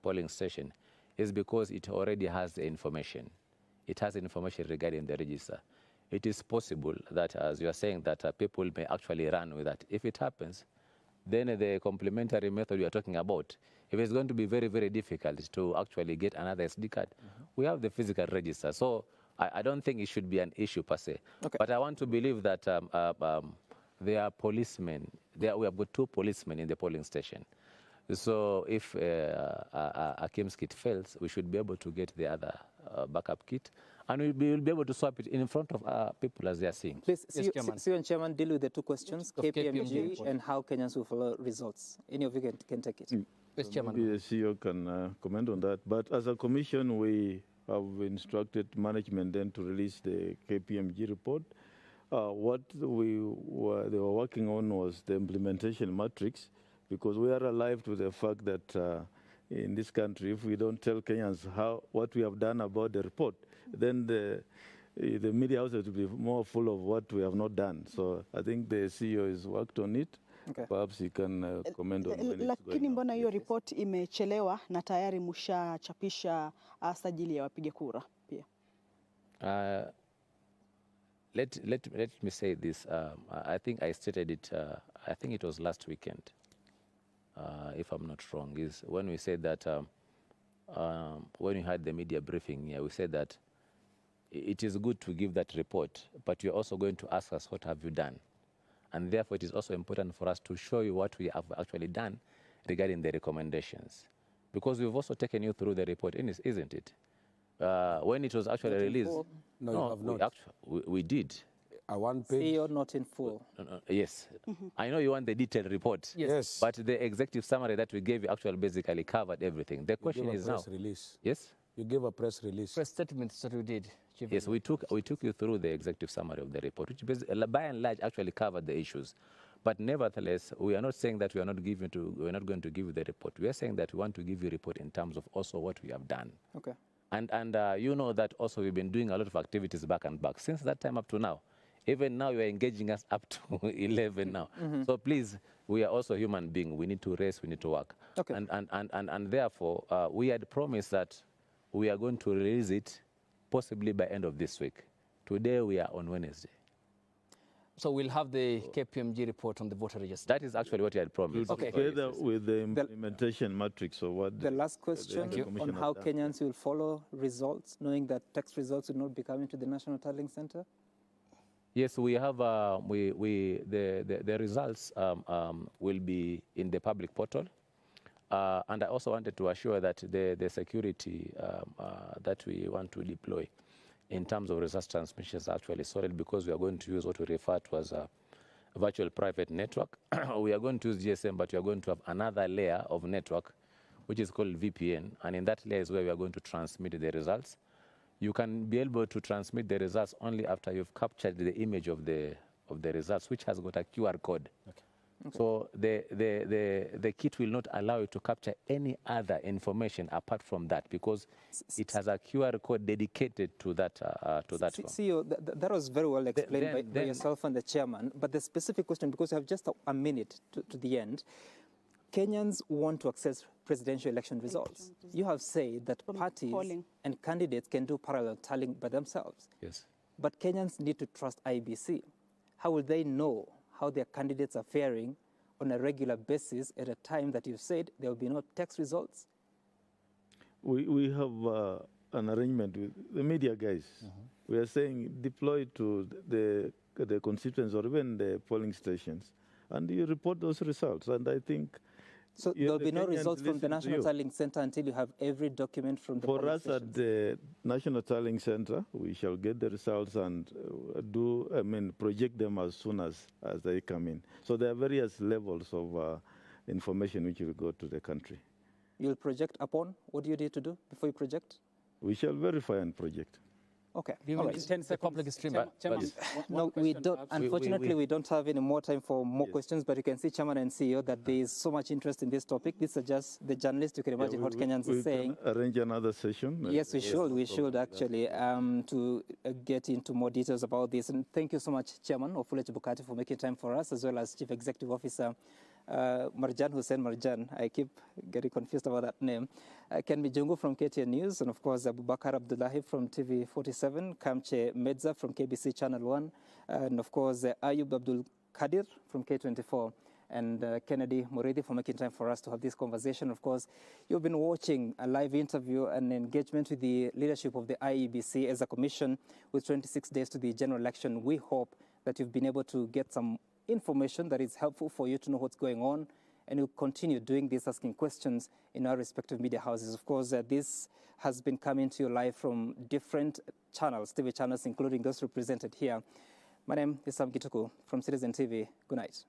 polling station is because it already has the information. It has information regarding the register. It is possible that, as you are saying, that people may actually run with that. If it happens, then the complementary method we are talking about, if it's going to be very, very difficult to actually get another SD card, we have the physical register. So I don't think it should be an issue per se. Okay. But I want to believe that there are policemen. We have got 2 policemen in the polling station. So if a KMS kit fails, we should be able to get the other backup kit, and we'll be able to swap it in front of people as they are seeing. Please, Yes, Chairman. CEO and Chairman, deal with the 2 questions, Of KPMG and how Kenyans will follow results. Any of you can take it. Yes, Chairman. Maybe the CEO can comment on that. But as a commission, we have instructed management then to release the KPMG report. What they were working on was the implementation matrix, because we are alive to the fact that in this country, if we don't tell Kenyans what we have done about the report, then the media houses will be more full of what we have not done. So I think the CEO has worked on it. Okay. Perhaps he can comment on when it's Lakini going mbona on. hiyo report imechelewa na tayari mshachapisha sajili ya wapiga kura pia? Let me say this. I think I stated it, I think it was last weekend, if I'm not wrong, is when we said that, when we had the media briefing here, we said that it is good to give that report, but you're also going to ask us, what have you done? And therefore, it is also important for us to show you what we have actually done regarding the recommendations. Because we've also taken you through the report, isn't it? When it was actually released. No, you have not. We did. A one page. CEO not in full. Yes. I know you want the detailed report. Yes. But the executive summary that we gave you actually basically covered everything. The question is now. Release. Yes? You gave a press release. Press statements that we did. Chief. Yes, we took you through the executive summary of the report, which by and large actually covered the issues. But nevertheless, we are not saying that we are not going to give you the report. We are saying that we want to give you a report in terms of also what we have done. Okay. And you know that also we've been doing a lot of activities back and back since that time up to now. Even now, you are engaging us up to 11 now. So please, we are also human beings. We need to rest. We need to work. Okay. And therefore, we had promised that we are going to release it possibly by end of this week. Today, we are on Wednesday. So we'll have the KPMG report on the voter register. That is actually what you had promised. Okay. Together with the implementation matrix of what The last question Commission on has how done. Kenyans will follow results, knowing that text results will not be coming to the National Tallying Center. Yes, we have the results will be in the public portal. And I also wanted to assure that the security that we want to deploy in terms of results transmission is actually solid, because we are going to use what we refer to as a virtual private network. We are going to use GSM, but we are going to have another layer of network, which is called VPN. And in that layer is where we are going to transmit the results. You can be able to transmit the results only after you've captured the image of the results, which has got a QR code. Okay. Okay. So the kit will not allow you to capture any other information apart from that, because it has a QR code dedicated to that one. CEO, that was very well explained by yourself and the chairman. But the specific question, because we have just a minute to the end, Kenyans want to access presidential election results. You have said that parties polling and candidates can do parallel tallying by themselves. Yes. But Kenyans need to trust IEBC. How will they know how their candidates are faring on a regular basis at a time that you've said there will be no text results? We have an arrangement with the media guys. We are saying deploy to the constituents or even the polling stations, and you report those results. And I think so there will be no results from the National Tallying Center until you have every document from the polling stations. For us at the National Tallying Center, we shall get the results and project them as soon as they come in. So there are various levels of information which will go to the country. You'll project upon? What do you need to do before you project? We shall verify and project. Okay. All right. 10 seconds. Public streaming. No, we don't. Unfortunately, we don't have any more time for more questions. But you can see, Chairman and CEO, that there is so much interest in this topic. These are just the journalists. You can imagine what Kenyans are saying. Can arrange another session. Yes, we should. We should actually to get into more details about this. And thank you so much, Chairman Wafula Chebukati, for making time for us, as well as Chief Executive Officer Marjan Hussein Marjan. I keep getting confused about that name. Ken Mijungu from KTN News, and of course Abubakar Abdullahi from TV47, Kamche Medza from KBC Channel 1, and of course Ayub Abdul Kadir from K24, and Kennedy Muridi for making time for us to have this conversation. Of course, you've been watching a live interview and engagement with the leadership of the IEBC as a commission with 26 days to the general election. We hope that you've been able to get some information that is helpful for you to know what's going on, and we'll continue doing this, asking questions in our respective media houses. Of course, this has been coming to you live from different channels, TV channels, including those represented here. My name is Sam Gituku from Citizen TV. Good night.